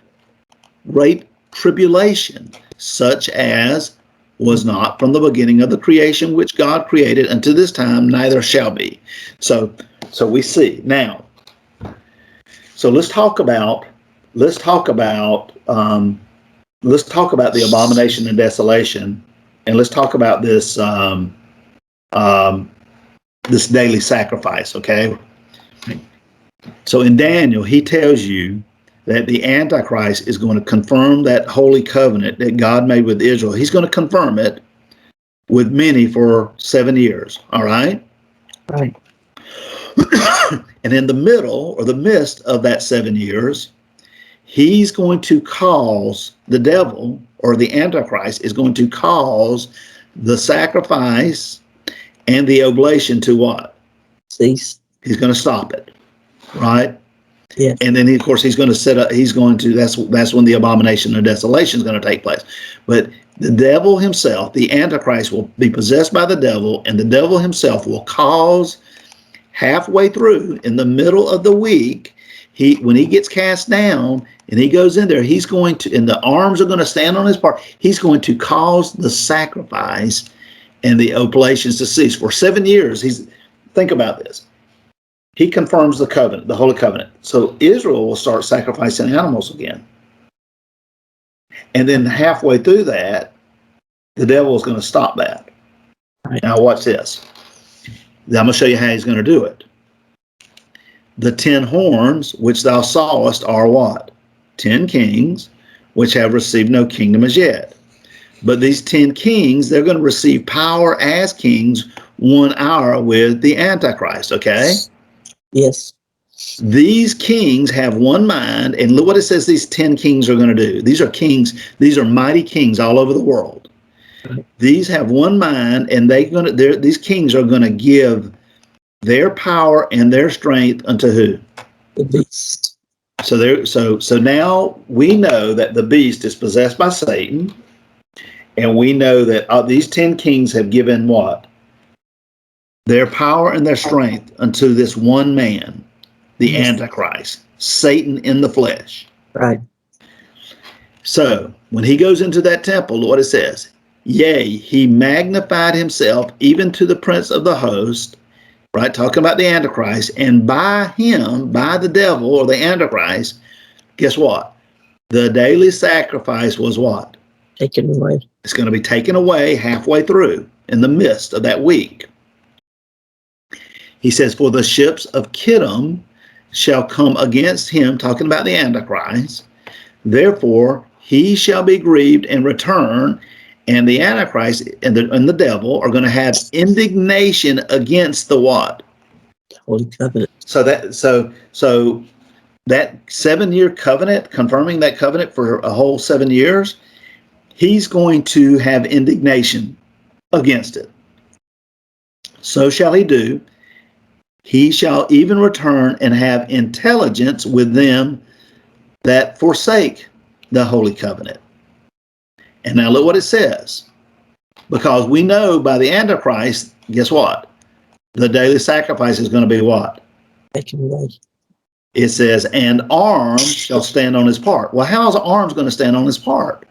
great tribulation, such as was not from the beginning of the creation which God created unto this time, neither shall be. So we see now. So let's talk about the abomination and desolation, and let's talk about this this daily sacrifice. Okay. So in Daniel, he tells you that the Antichrist is going to confirm that holy covenant that God made with Israel. He's going to confirm it with many for 7 years. All right? Right. And in the middle or the midst of that 7 years, he's going to cause the devil, or the Antichrist is going to cause the sacrifice and the oblation to what? Cease. He's going to stop it. Right? Yeah. And then, of course, he's going to set up, that's when the abomination of desolation is going to take place. But the devil himself, the Antichrist, will be possessed by the devil, and the devil himself will cause, halfway through, in the middle of the week, when he gets cast down and he goes in there, he's going to, and the arms are going to stand on his part. He's going to cause the sacrifice and the oblations to cease for 7 years. Think about this. He confirms the covenant, the Holy Covenant. So Israel will start sacrificing animals again. And then halfway through that, the devil is going to stop that. Right. Now watch this. I'm going to show you how he's going to do it. The 10 horns which thou sawest are what? 10 kings which have received no kingdom as yet. But these 10 kings, they're going to receive power as kings 1 hour with the Antichrist, okay? Yes. These kings have one mind, and look what it says these 10 kings are going to do. These are kings, these are mighty kings all over the world. Right. These have one mind, and these kings are going to give their power and their strength unto who? The beast. So now we know that the beast is possessed by Satan, and we know that these 10 kings have given what? Their power and their strength unto this one man, the Yes. Antichrist, Satan in the flesh. Right. So when he goes into that temple, look what it says. Yea, he magnified himself even to the prince of the host, right? Talking about the Antichrist. And by him, by the devil or the Antichrist, guess what? The daily sacrifice was what? Taken away. It's going to be taken away halfway through in the midst of that week. He says, for the ships of Kittim shall come against him, talking about the Antichrist. Therefore, he shall be grieved and return, and the Antichrist and the devil are going to have indignation against the what? Holy Covenant. So that 7-year covenant, confirming that covenant for a whole 7 years, he's going to have indignation against it. So shall he do. He shall even return and have intelligence with them that forsake the Holy Covenant. And now look what it says. Because we know by the Antichrist, guess what? The daily sacrifice is going to be what? Taken away. It says, and arms shall stand on his part. Well, how is arms going to stand on his part?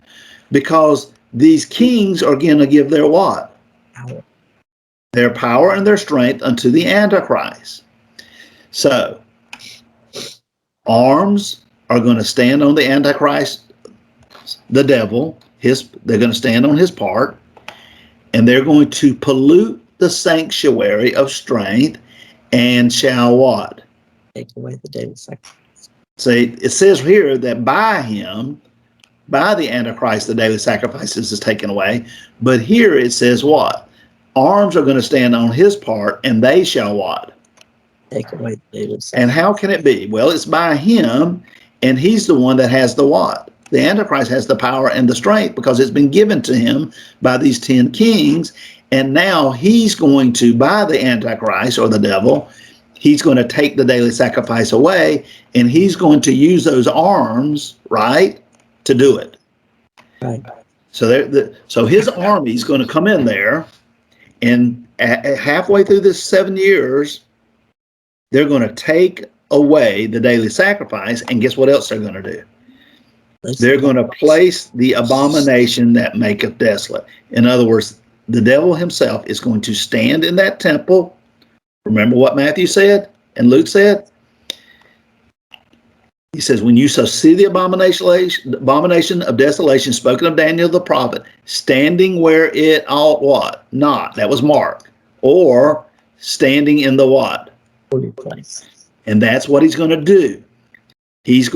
Because these kings are going to give their what? Power. Their power and their strength unto the Antichrist. So, arms are going to stand on the Antichrist, the devil. They're going to stand on his part, and they're going to pollute the sanctuary of strength, and shall what? Take away the daily sacrifice. See, it says here that by him, by the Antichrist, the daily sacrifices is taken away. But here it says what? Arms are going to stand on his part, and they shall what? Take away the daily sacrifice. And how can it be? Well, it's by him, and he's the one that has the what? The Antichrist has the power and the strength because it's been given to him by these 10 kings. And now he's going to, by the Antichrist or the devil, he's going to take the daily sacrifice away, and he's going to use those arms, right, to do it. Right. So his army is going to come in there, and halfway through this 7 years, they're going to take away the daily sacrifice, and guess what else they're going to do? They're going to place the abomination that maketh desolate. In other words, the devil himself is going to stand in that temple. Remember what Matthew said and Luke said? He says, when you shall see the abomination of desolation spoken of Daniel the prophet, standing where it ought what? Not. That was Mark. Or standing in the what? Holy place. And that's what he's going to do. His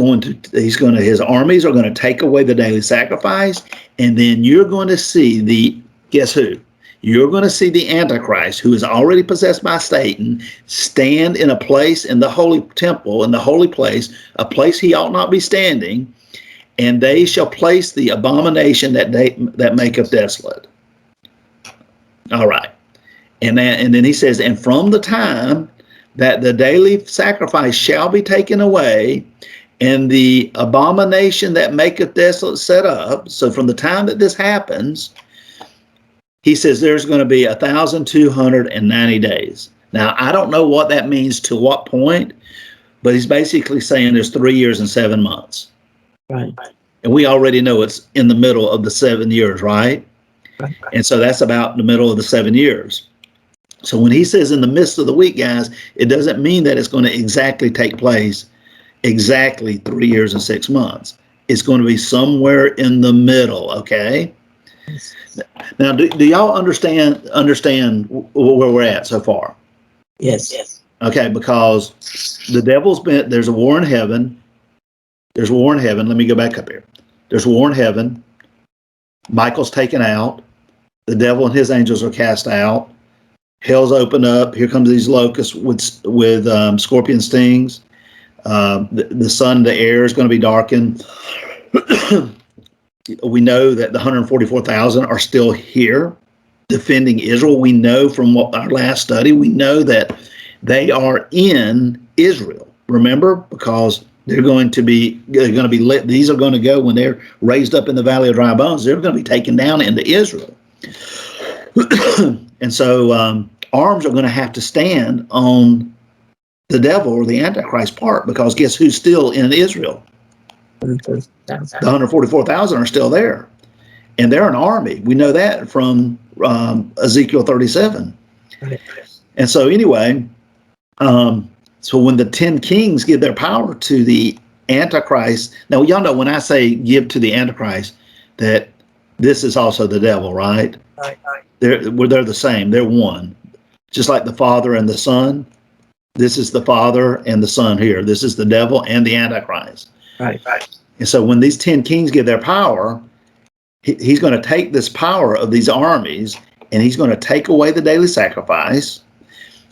armies are going to take away the daily sacrifice, and then you're going to see guess who? You're going to see the Antichrist, who is already possessed by Satan, stand in a place in the holy temple, in the holy place, a place he ought not be standing, and they shall place the abomination that maketh desolate. All right. And then he says, and from the time that the daily sacrifice shall be taken away, and the abomination that maketh desolate set up, so from the time that this happens, he says there's going to be 1,290 days. Now, I don't know what that means to what point, but he's basically saying there's 3 years and 7 months. Right. And we already know it's in the middle of the 7 years, right? Right. And so that's about the middle of the 7 years. So when he says in the midst of the week, guys, it doesn't mean that it's going to exactly take place exactly 3 years and 6 months. It's going to be somewhere in the middle, okay? Now, do y'all understand where we're at so far? Yes. Yes. Okay, because the devil's been, there's a war in heaven. There's war in heaven. Let me go back up here. There's war in heaven. Michael's taken out. The devil and his angels are cast out. Hell's opened up. Here comes these locusts with scorpion stings. The sun, the air is going to be darkened. We know that the 144,000 are still here defending Israel. We know from our last study, we know that they are in Israel. Remember, because they're going to be lit. These are going to go, when they're raised up in the valley of dry bones, they're going to be taken down into Israel. And so arms are going to have to stand on the devil or the Antichrist part, because guess who's still in Israel? The 144,000 are still there. And they're an army. We know that from Ezekiel 37. Right. And so anyway, so when the 10 kings give their power to the Antichrist, now y'all know when I say give to the Antichrist, that this is also the devil, right? Right. They're the same. They're one. Just like the Father and the Son. This is the Father and the Son here. This is the devil and the Antichrist. Right. And so when these 10 kings give their power, he's going to take this power of these armies, and he's going to take away the daily sacrifice,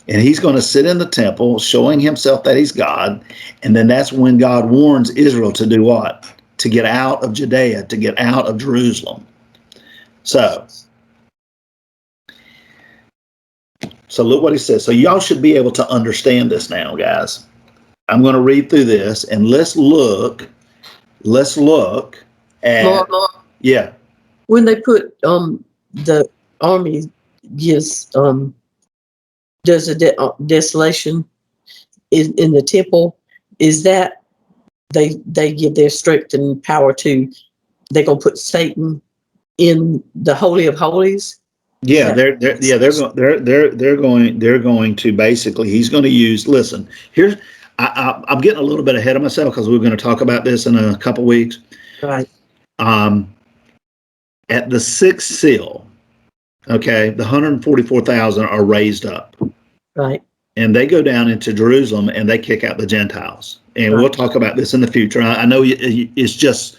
and he's going to sit in the temple showing himself that he's God. And then that's when God warns Israel to do what? To get out of Judea, to get out of Jerusalem. So look what he says. So y'all should be able to understand this now, guys. I'm going to read through this, and let's look at, Lord. Yeah. When they put the army gives does a desolation in the temple, is that they give their strength and power to, they're gonna put Satan in the Holy of Holies? Yeah, they're going to basically, he's going to use, listen, here's, I'm getting a little bit ahead of myself because we're going to talk about this in a couple weeks. Right. At the sixth seal, okay, the 144,000 are raised up. Right. And they go down into Jerusalem and they kick out the Gentiles. And Right. we'll talk about this in the future. I know it's just,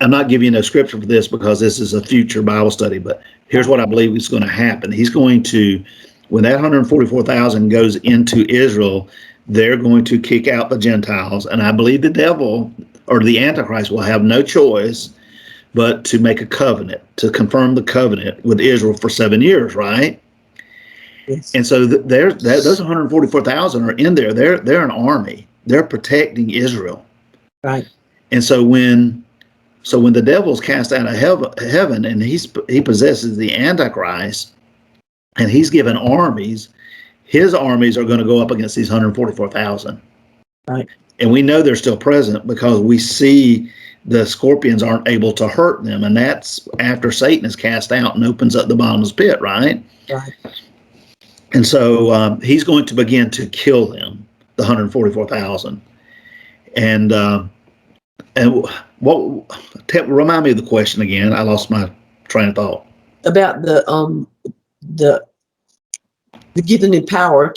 I'm not giving you no scripture for this because this is a future Bible study, but here's what I believe is going to happen. He's going to, when that 144,000 goes into Israel, they're going to kick out the Gentiles. And I believe the devil or the Antichrist will have no choice but to make a covenant, to confirm the covenant with Israel for 7 years, right? Yes. And so those 144,000 are in there. They're an army. They're protecting Israel. Right. And so when the devil's cast out of heaven and he possesses the Antichrist, and he's given armies, his armies are going to go up against these 144,000. Right. And we know they're still present because we see the scorpions aren't able to hurt them. And that's after Satan is cast out and opens up the bottomless pit, right? Right. And so he's going to begin to kill them, the 144,000. And remind me of the question again. I lost my train of thought. About the giving the power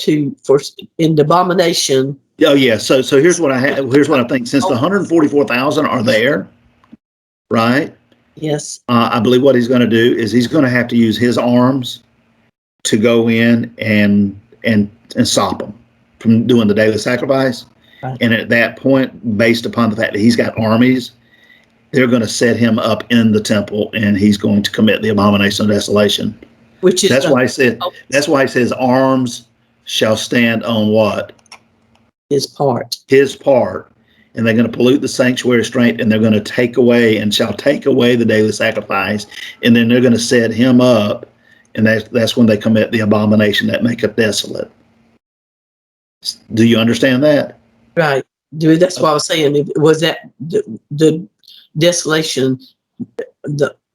in the abomination. Oh yeah. So here's what I think. Since the 144,000 are there, right? Yes. I believe what he's going to do is he's going to have to use his arms to go in and stop them from doing the daily sacrifice. Right. And at that point, based upon the fact that he's got armies, they're going to set him up in the temple, and he's going to commit the abomination of desolation. Which is that's why he says arms shall stand on what? His part. His part. And they're going to pollute the sanctuary strength, and they're going to take away the daily sacrifice, and then they're going to set him up, and that's when they commit the abomination that maketh desolate. Do you understand that? Right. That's what I was saying. Was that the desolation?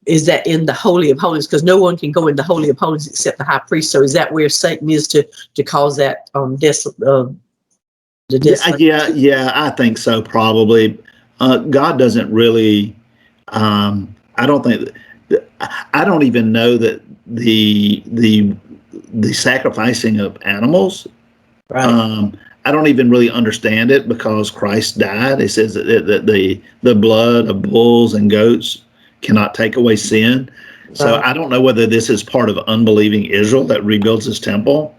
Is that in the Holy of Holies? Because no one can go in the Holy of Holies except the high priest. So is that where Satan is to cause that the desolation? Yeah, I think so. Probably, God doesn't really. I don't think. I don't even know that the sacrificing of animals. Right. I don't even really understand it because Christ died. It says that the blood of bulls and goats cannot take away sin. So Right. I don't know whether this is part of unbelieving Israel that rebuilds his temple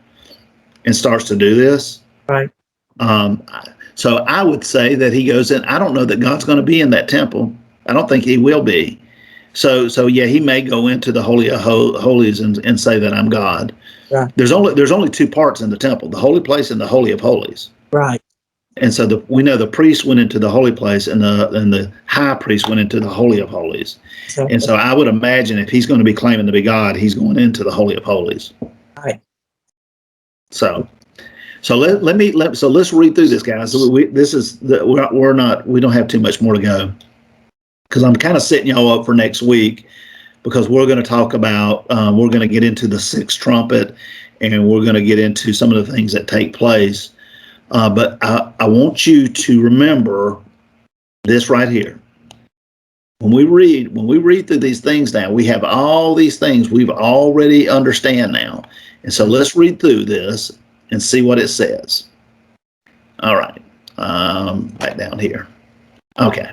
and starts to do this. Right. Um, so I would say that he goes in. I don't know that God's going to be in that temple. I don't think he will be. So yeah, he may go into the Holy of Holies and say that I'm God. Right. There's only two parts in the temple: the holy place and the Holy of Holies. Right. And so we know the priest went into the holy place, and the high priest went into the Holy of Holies. Exactly. And so I would imagine if he's going to be claiming to be God, he's going into the Holy of Holies. Right. So let's read through this, guys. So we don't have too much more to go, because I'm kind of setting y'all up for next week, because we're going to talk about we're going to get into the sixth trumpet, and we're going to get into some of the things that take place. But I want you to remember this right here. When we read through these things now, we have all these things we've already understand now. And so let's read through this and see what it says. All right. Back down here. Okay.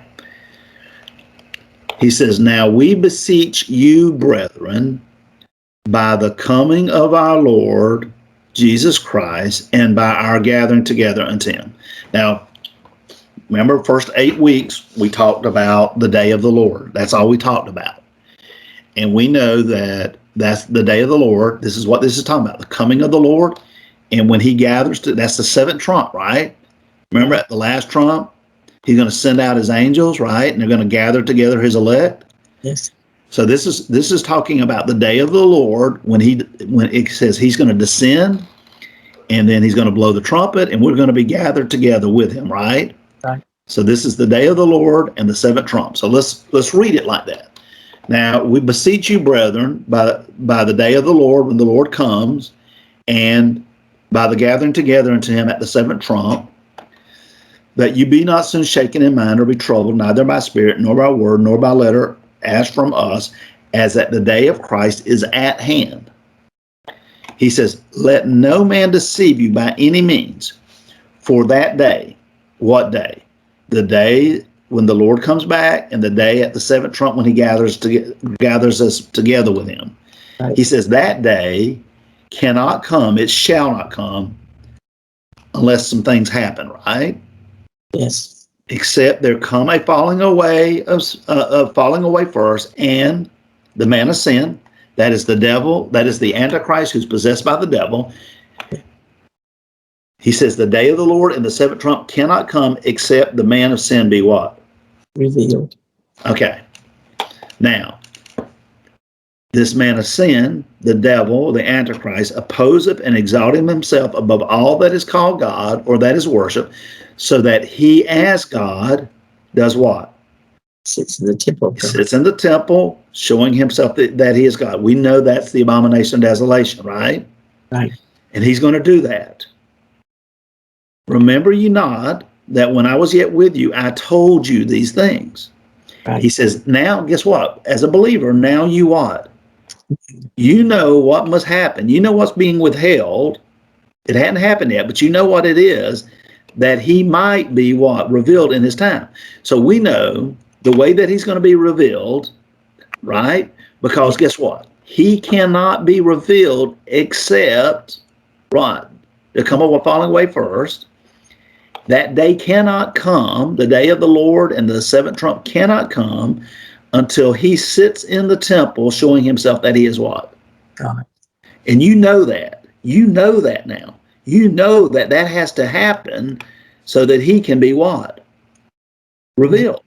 He says, "Now we beseech you, brethren, by the coming of our Lord Jesus Christ, and by our gathering together unto him." Now, remember, first 8 weeks, we talked about the day of the Lord. That's all we talked about. And we know that that's the day of the Lord. This is what this is talking about, the coming of the Lord. And when he gathers, that's the seventh trump, right? Remember, at the last trump, he's going to send out his angels, right? And they're going to gather together his elect. Yes. So this is talking about the day of the Lord, when it says he's going to descend, and then he's going to blow the trumpet, and we're going to be gathered together with him, right? Right. So this is the day of the Lord and the seventh trump. So let's read it like that. "Now we beseech you, brethren, by the day of the Lord, when the Lord comes, and by the gathering together unto him at the seventh trump, that you be not soon shaken in mind, or be troubled, neither by spirit, nor by word, nor by letter, as from us, as that the day of Christ is at hand." He says, "Let no man deceive you by any means, for that day," what day? The day when the Lord comes back, and the day at the seventh trump when he gathers us together with him. Right. He says that day cannot come, it shall not come, unless some things happen, right? Yes. "Except there come a falling away first, and the man of sin," that is the devil, that is the Antichrist who's possessed by the devil. He says the day of the Lord and the seventh trump cannot come except the man of sin be what? Revealed. Okay. Now, this man of sin, the devil, the Antichrist, opposeth and exalteth himself above all that is called God, or that is worship, so that he as God does what? Sits in the temple. He sits in the temple, showing himself that he is God. We know that's the abomination of desolation, right? Right. And he's going to do that. "Remember ye not that when I was yet with you, I told you these things." Right. He says, now, guess what? As a believer, now you what? You know what must happen. You know what's being withheld. It hadn't happened yet, but you know what it is, that he might be what? Revealed in his time. So we know the way that he's going to be revealed, right? Because guess what? He cannot be revealed except, right, to come up with falling away first. That day cannot come, the day of the Lord and the seventh trump cannot come until he sits in the temple showing himself that he is what? God. And you know that. You know that now. You know that that has to happen so that he can be what? Revealed.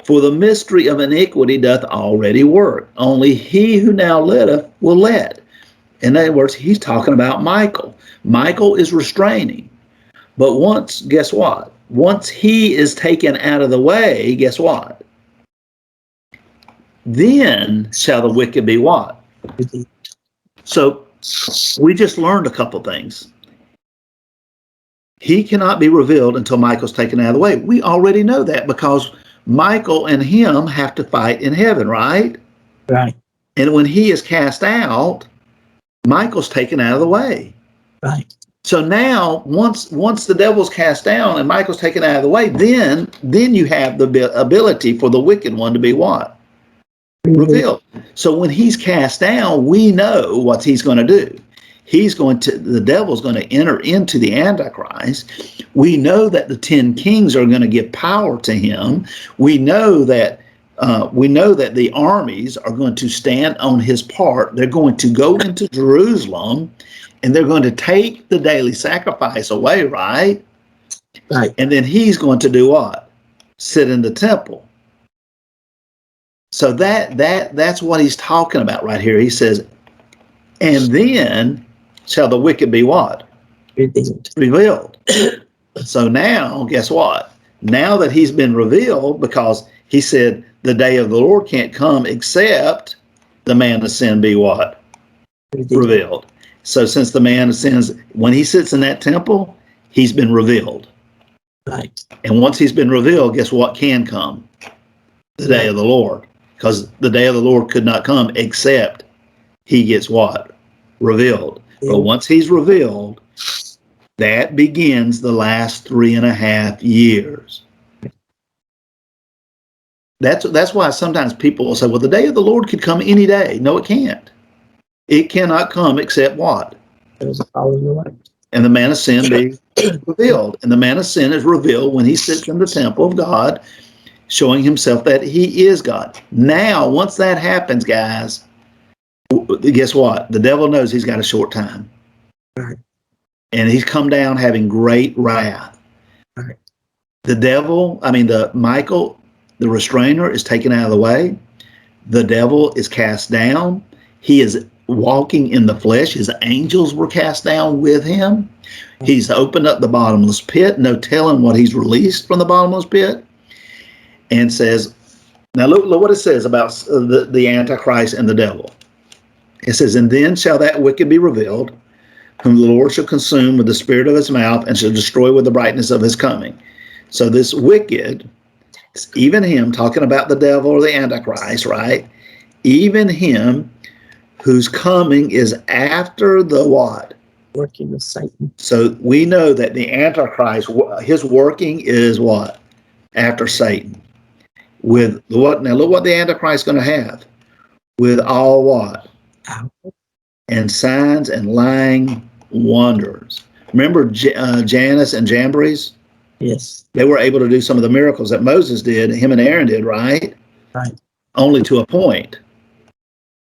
"For the mystery of iniquity doth already work. Only he who now letteth will let." In other words, he's talking about Michael. Michael is restraining. But once, guess what? Once he is taken out of the way, guess what? Then shall the wicked be what? So we just learned a couple things. He cannot be revealed until Michael's taken out of the way. We already know that because Michael and him have to fight in heaven, right? Right. And when he is cast out, Michael's taken out of the way. Right. So now, once the devil's cast down and Michael's taken out of the way, then you have the ability for the wicked one to be what? Revealed. So when he's cast down, we know what he's going to do. The devil's going to enter into the Antichrist. We know that the 10 kings are going to give power to him. We know that the armies are going to stand on his part. They're going to go into Jerusalem, and they're going to take the daily sacrifice away, right? Right. And then he's going to do what? Sit in the temple. So that's what he's talking about right here. He says, and then shall the wicked be what? Revealed. So now, guess what? Now that he's been revealed, because he said the day of the Lord can't come except the man of sin be what? Revealed. So since the man of sin, when he sits in that temple, he's been revealed. Right. And once he's been revealed, guess what can come? The day of the Lord. Because the day of the Lord could not come except he gets what? Revealed. Yeah. But once he's revealed, that begins the last 3.5 years. That's why sometimes people will say, well, the day of the Lord could come any day. No, it can't. It cannot come except what? And the man of sin be revealed. And the man of sin is revealed when he sits in the temple of God, showing himself that he is God. Now, once that happens, guys, guess what? The devil knows he's got a short time. Right. And he's come down having great wrath. Right. Michael, the restrainer, is taken out of the way. The devil is cast down. He is walking in the flesh. His angels were cast down with him. He's opened up the bottomless pit. No telling what he's released from the bottomless pit. And says, now look what it says about the Antichrist and the devil. It says, and then shall that wicked be revealed, whom the Lord shall consume with the spirit of his mouth and shall destroy with the brightness of his coming. So this wicked, even him, talking about the devil or the Antichrist, right? Even him whose coming is after the what? Working with Satan. So we know that the Antichrist, his working is what? After Satan. With what? Now look what the Antichrist is going to have. With all what? And signs and lying wonders. Remember Janus and Jambres? Yes. They were able to do some of the miracles that Moses did, him and Aaron did, right? Right. Only to a point.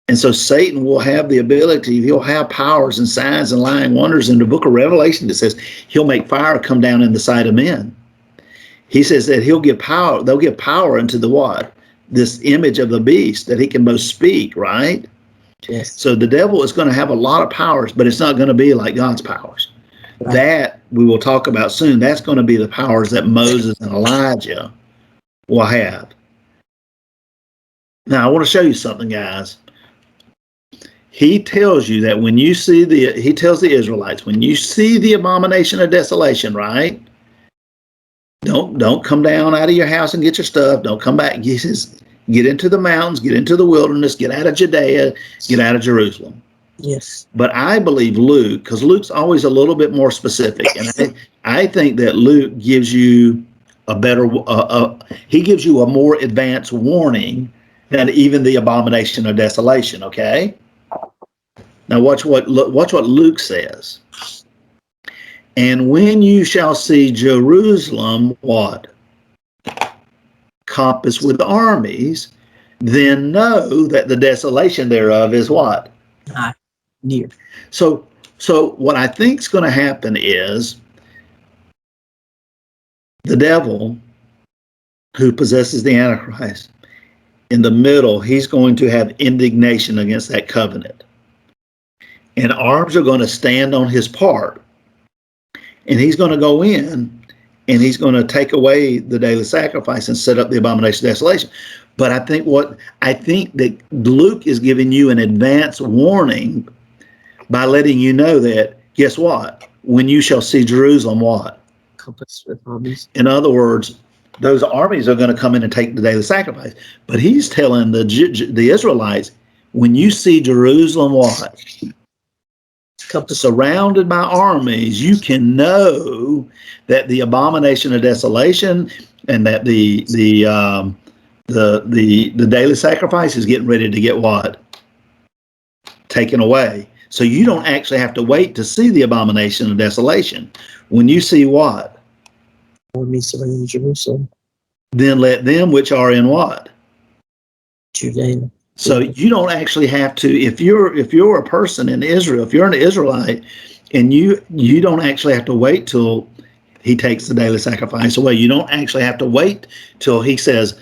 And so Satan will have the ability, he'll have powers and signs and lying wonders. In the book of Revelation, it says he'll make fire come down in the sight of men. He says that he'll give power, they'll give power into the what? This image of the beast that he can both speak, right? Yes. So the devil is going to have a lot of powers, but it's not going to be like God's powers. Right. That we will talk about soon. That's going to be the powers that Moses and Elijah will have. Now, I want to show you something, guys. He tells you that when you see he tells the Israelites, when you see the abomination of desolation, right? Don't come down out of your house and get your stuff. Don't come back. He says, get into the mountains, get into the wilderness, get out of Judea, get out of Jerusalem. Yes. But I believe Luke, because Luke's always a little bit more specific, and I think that Luke gives you a better, he gives you a more advanced warning than even the abomination of desolation. Okay. Now watch what Luke says. And when you shall see Jerusalem, what? Compassed with armies, then know that the desolation thereof is what? Not near. So what I think is going to happen is the devil who possesses the Antichrist, in the middle, he's going to have indignation against that covenant. And arms are going to stand on his part. and he's going to go in and he's going to take away the daily sacrifice and set up the abomination of desolation. But I think that Luke is giving you an advance warning by letting you know that, guess what? When you shall see Jerusalem, what? Compass with armies. In other words, those armies are going to come in and take the daily sacrifice. But he's telling the Israelites, when you see Jerusalem, what? Surrounded by armies, you can know that the abomination of desolation and that the daily sacrifice is getting ready to get what? Taken away. So you don't actually have to wait to see the abomination of desolation. When you see what? Armies surrounding Jerusalem. Then let them which are in what? Judea. So you don't actually have to, if you're a person in Israel, if you're an Israelite, and you don't actually have to wait till he takes the daily sacrifice away. You don't actually have to wait till he says,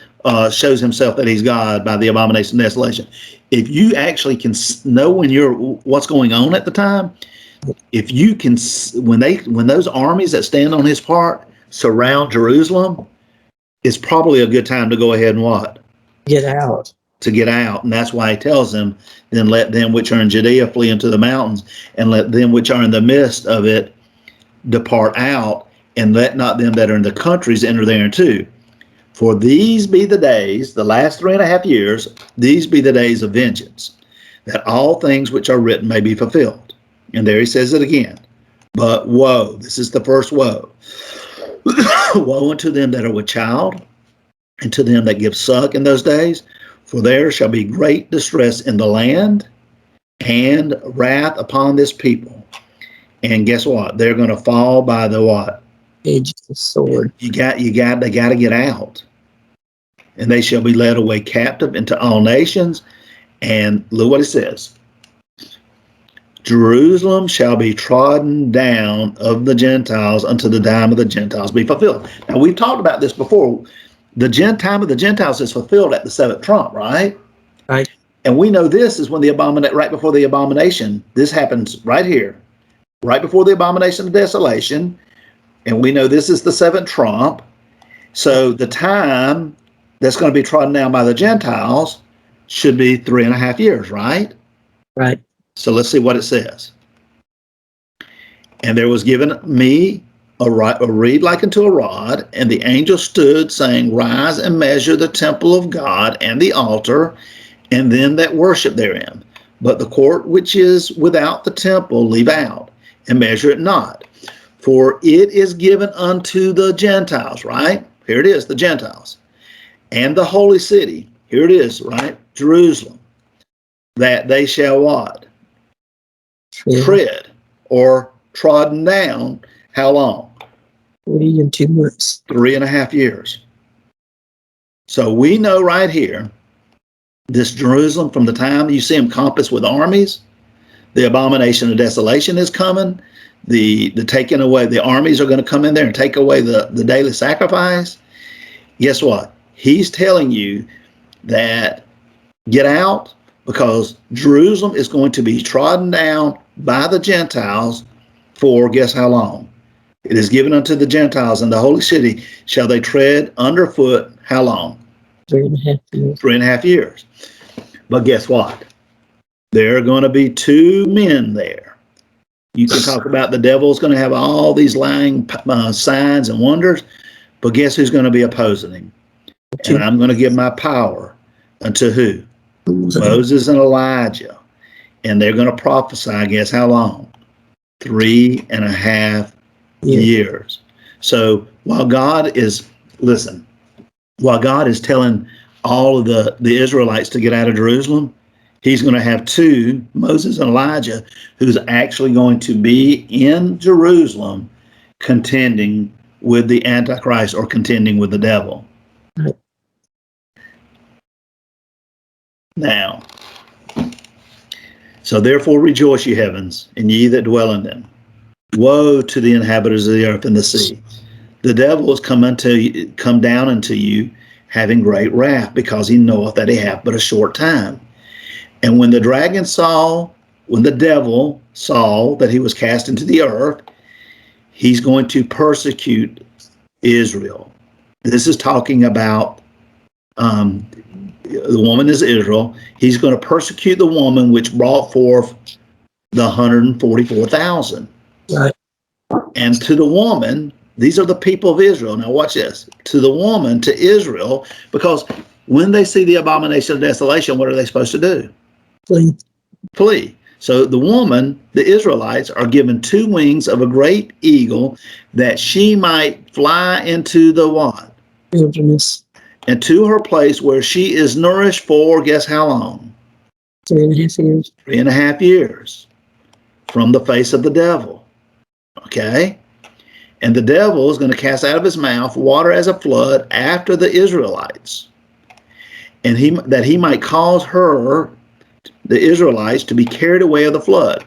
shows himself that he's God by the abomination of desolation. If you actually can know what's going on at the time, if you can, when those armies that stand on his part surround Jerusalem, it's probably a good time to go ahead and what? Get out. To get out. And that's why he tells them, then let them which are in Judea flee into the mountains, and let them which are in the midst of it depart out, and let not them that are in the countries enter thereinto. For these be the days, the last 3.5 years, these be the days of vengeance, that all things which are written may be fulfilled. And there he says it again. But woe, this is the first woe. Woe unto them that are with child, and to them that give suck in those days, for there shall be great distress in the land, and wrath upon this people. And guess what? They're going to fall by the what? Edge of the sword. They got to get out. And they shall be led away captive into all nations. And look what it says. Jerusalem shall be trodden down of the Gentiles until the time of the Gentiles be fulfilled. Now, we've talked about this before. The time of the Gentiles is fulfilled at the seventh trump, right? Right. And we know this is when right before the abomination, this happens right here, right before the abomination of desolation. And we know this is the seventh trump. So the time that's going to be trodden down by the Gentiles should be 3.5 years, right? Right. So let's see what it says. And there was given me a reed like unto a rod, and the angel stood, saying, Rise and measure the temple of God and the altar, and them that worship therein. But the court which is without the temple leave out, and measure it not. For it is given unto the Gentiles, right? Here it is, the Gentiles. And the holy city, here it is, right? Jerusalem. That they shall what? Tread or trodden down. How long? 40 and 2 months. 3.5 years. So we know right here, this Jerusalem, from the time you see them compassed with armies, the abomination of desolation is coming. The taking away, the armies are going to come in there and take away the daily sacrifice. Guess what? He's telling you that get out, because Jerusalem is going to be trodden down by the Gentiles for guess how long? It is given unto the Gentiles, and the holy city shall they tread underfoot. How long? 3.5 years. 3.5 years. But guess what? There are going to be 2 men there. You can talk about the devil's going to have all these lying signs and wonders, but guess who's going to be opposing him? And I'm going to give my power unto who? Moses and Elijah. And they're going to prophesy, guess how long? 3.5 years. So while God is telling all of the Israelites to get out of Jerusalem, he's going to have 2, Moses and Elijah, who's actually going to be in Jerusalem contending with the Antichrist or contending with the devil. Now, so therefore rejoice, ye heavens, and ye that dwell in them. Woe to the inhabitants of the earth and the sea. The devil is come down unto you, having great wrath, because he knoweth that he hath but a short time. And when the devil saw that he was cast into the earth, he's going to persecute Israel. This is talking about the woman is Israel. He's going to persecute the woman which brought forth the 144,000. Right. And to the woman, these are the people of Israel. Now watch this. To the woman, to Israel, because when they see the abomination of desolation, what are they supposed to do? Flee. Flee. So the woman, the Israelites, are given 2 wings of a great eagle that she might fly into the what? Wilderness. And to her place where she is nourished for, guess how long? 3.5 years. 3.5 years from the face of the devil. Okay? And the devil is going to cast out of his mouth water as a flood after the Israelites. And that he might cause her, the Israelites, to be carried away of the flood.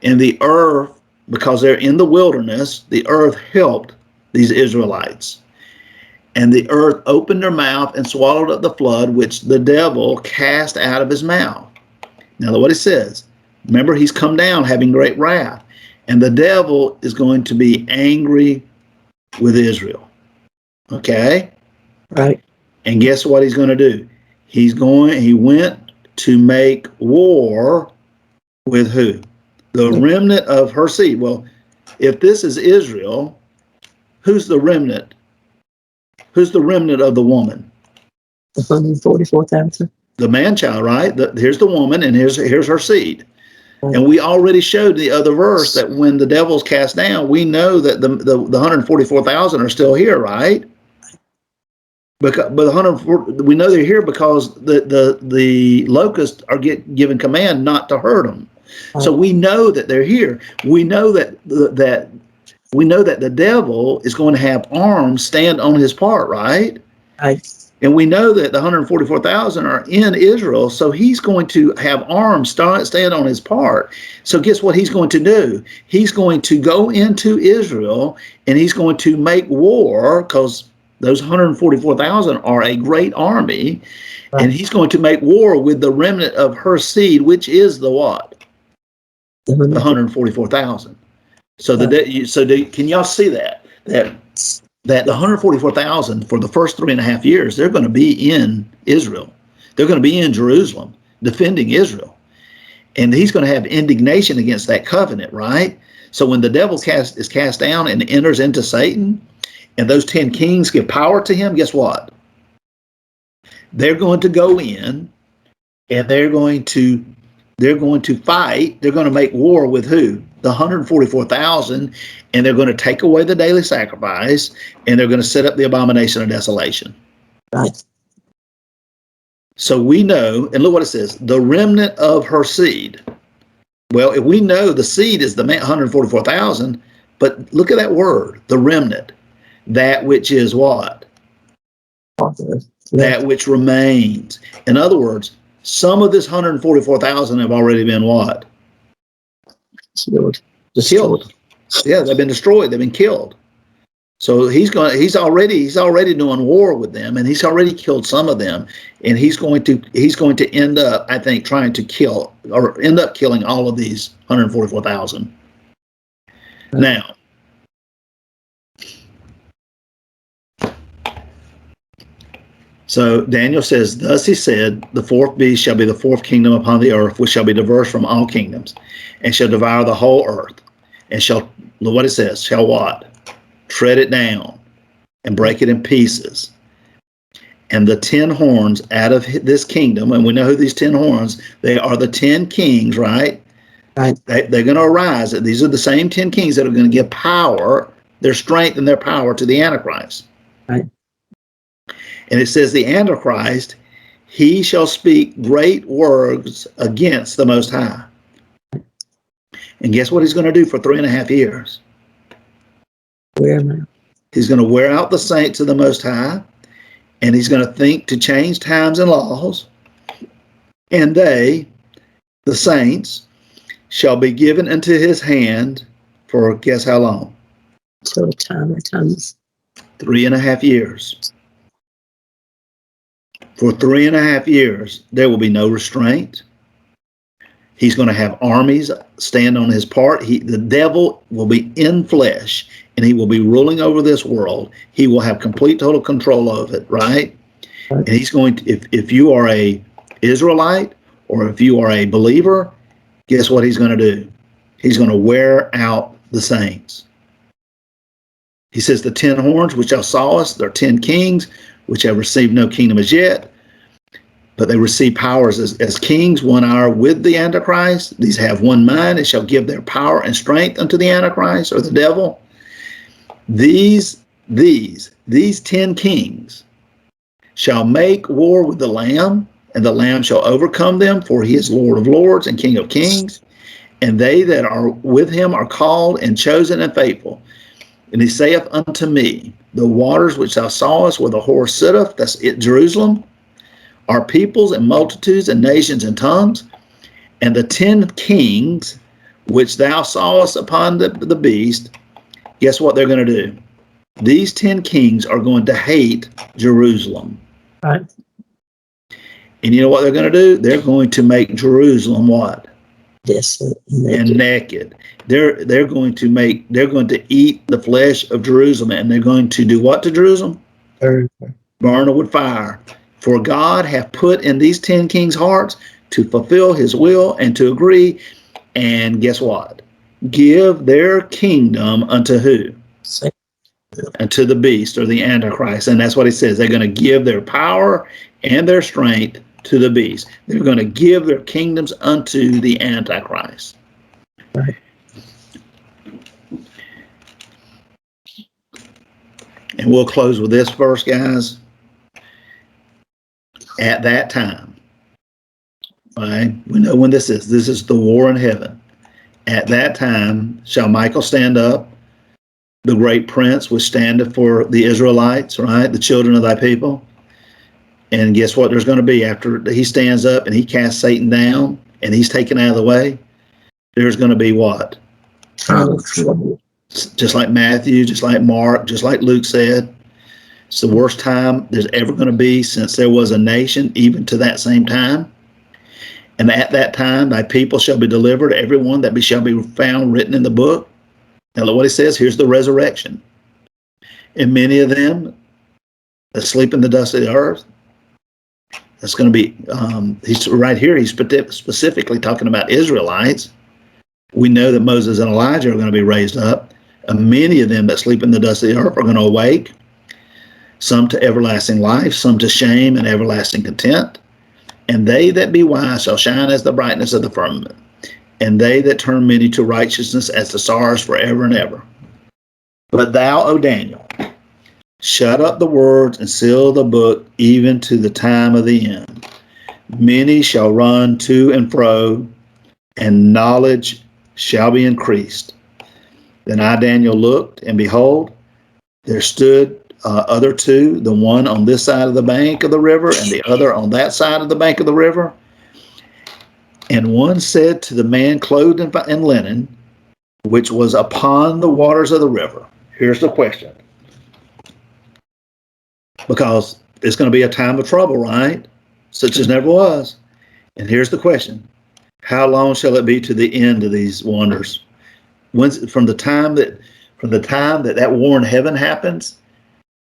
And the earth, because they're in the wilderness, the earth helped these Israelites. And the earth opened her mouth and swallowed up the flood, which the devil cast out of his mouth. Now, what it says, remember, he's come down having great wrath. And the devil is going to be angry with Israel. Okay? Right. And guess what he's going to do? He went to make war with who? The remnant of her seed. Well, if this is Israel, who's the remnant? Who's the remnant of the woman? 144,000. The man-child, right? Here's the woman, and here's her seed. And we already showed the other verse that when the devil's cast down, we know that the 144,000 are still here, right? But we know they're here because the locusts are given command not to hurt them. So we know that they're here. We know that the devil is going to have arms stand on his part, right? Right. And we know that the 144,000 are in Israel, so he's going to have arms stand on his part. So guess what he's going to do? He's going to go into Israel, and he's going to make war, because those 144,000 are a great army, right. And he's going to make war with the remnant of her seed, which is the what? The 144,000. So can y'all see that the 144,000 for the first 3.5 years, they're going to be in Israel. They're going to be in Jerusalem defending Israel. And he's going to have indignation against that covenant, right? So when the devil is cast down and enters into Satan, and those 10 kings give power to him, guess what? They're going to go in, and they're going to fight. They're going to make war with who? The 144,000, and they're going to take away the daily sacrifice, and they're going to set up the abomination of desolation. Right. So we know, and look what it says, the remnant of her seed. Well, if we know the seed is the 144,000, but look at that word, the remnant, that which is what? That which remains. In other words, some of this 144,000 have already been what? Killed. Yeah, they've been destroyed. They've been killed. So he's already doing war with them, and he's already killed some of them, and he's going to end up, I think, trying to kill or end up killing all of these 144,000. Right. Now, so Daniel says, thus he said, the fourth beast shall be the fourth kingdom upon the earth, which shall be diverse from all kingdoms, and shall devour the whole earth, and shall, look what it says, shall what? Tread it down, and break it in pieces. And the 10 horns out of this kingdom, and we know who these 10 horns, they are the 10 kings, right? Right. They're going to arise. These are the same 10 kings that are going to give power, their strength and their power to the Antichrist. Right. And it says the Antichrist, he shall speak great words against the Most High. And guess what he's going to do for 3.5 years? He's going to wear out the saints of the Most High, and he's going to think to change times and laws, and they, the saints, shall be given into his hand for guess how long? So time and times. 3.5 years. For 3.5 years, there will be no restraint. He's going to have armies stand on his part. The devil will be in flesh, and he will be ruling over this world. He will have complete, total control of it, right? And he's going to, if you are a Israelite or if you are a believer, guess what he's going to do? He's going to wear out the saints. He says, the 10 horns which thou sawest, there are 10 kings which have received no kingdom as yet, but they receive powers as kings 1 hour with the Antichrist. These have one mind and shall give their power and strength unto the Antichrist, or the devil. These 10 kings shall make war with the Lamb, and the Lamb shall overcome them, for he is Lord of lords and King of kings. And they that are with him are called and chosen and faithful. And he saith unto me, the waters which thou sawest where the horse sitteth, that's it, Jerusalem, are peoples and multitudes and nations and tongues. And the 10 kings which thou sawest upon the beast, guess what they're going to do? These 10 kings are going to hate Jerusalem. Right. And you know what they're going to do? They're going to make Jerusalem what? Desolate and naked. They're going to eat the flesh of Jerusalem, and they're going to do what to Jerusalem? Burn it with fire. For God hath put in these 10 kings' hearts to fulfill his will and to agree, and guess what? Give their kingdom unto who? Unto the beast, or the Antichrist. And that's what he says. They're going to give their power and their strength to the beast. They're going to give their kingdoms unto the Antichrist. Right. And we'll close with this verse, guys. At that time, right? We know when this is. This is the war in heaven. At that time shall Michael stand up, the great prince which standeth for the Israelites, right? The children of thy people. And guess what there's going to be after he stands up and he casts Satan down and he's taken out of the way? There's going to be what? Just like Matthew, just like Mark, just like Luke said, it's the worst time there's ever going to be since there was a nation, even to that same time. And at that time, thy people shall be delivered, everyone that shall be found written in the book. Now look what he says. Here's the resurrection. And many of them that sleep in the dust of the earth, that's going to be, he's right here, he's specifically talking about Israelites. We know that Moses and Elijah are going to be raised up. And many of them that sleep in the dust of the earth are going to awake, some to everlasting life, some to shame and everlasting contempt. And they that be wise shall shine as the brightness of the firmament, and they that turn many to righteousness as the stars forever and ever. But thou, O Daniel, shut up the words and seal the book even to the time of the end. Many shall run to and fro, and knowledge shall be increased. Then I, Daniel, looked, and behold, there stood other two, the one on this side of the bank of the river, and the other on that side of the bank of the river. And one said to the man clothed in linen, which was upon the waters of the river. Here's the question. Because it's going to be a time of trouble, right? Such as never was. And here's the question. How long shall it be to the end of these wonders? From the time that war in heaven happens,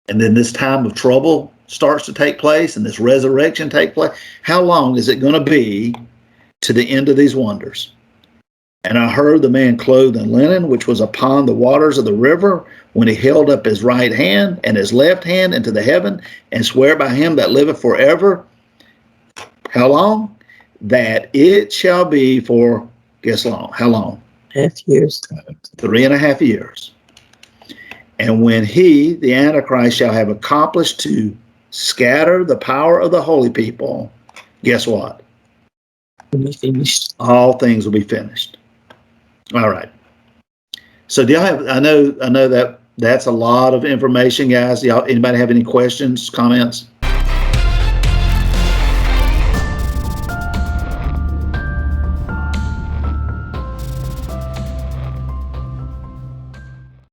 and then this time of trouble starts to take place, and this resurrection take place, how long is it going to be to the end of these wonders? And I heard the man clothed in linen, which was upon the waters of the river, when he held up his right hand and his left hand into the heaven, and swear by him that liveth forever. How long? That it shall be for, guess long, how long? 3.5 years. 3.5 years. And when he, the Antichrist, shall have accomplished to scatter the power of the holy people, guess what? Will be finished. All things will be finished. All right. So do y'all have, I know that that's a lot of information, guys. Y'all, anybody have any questions, comments?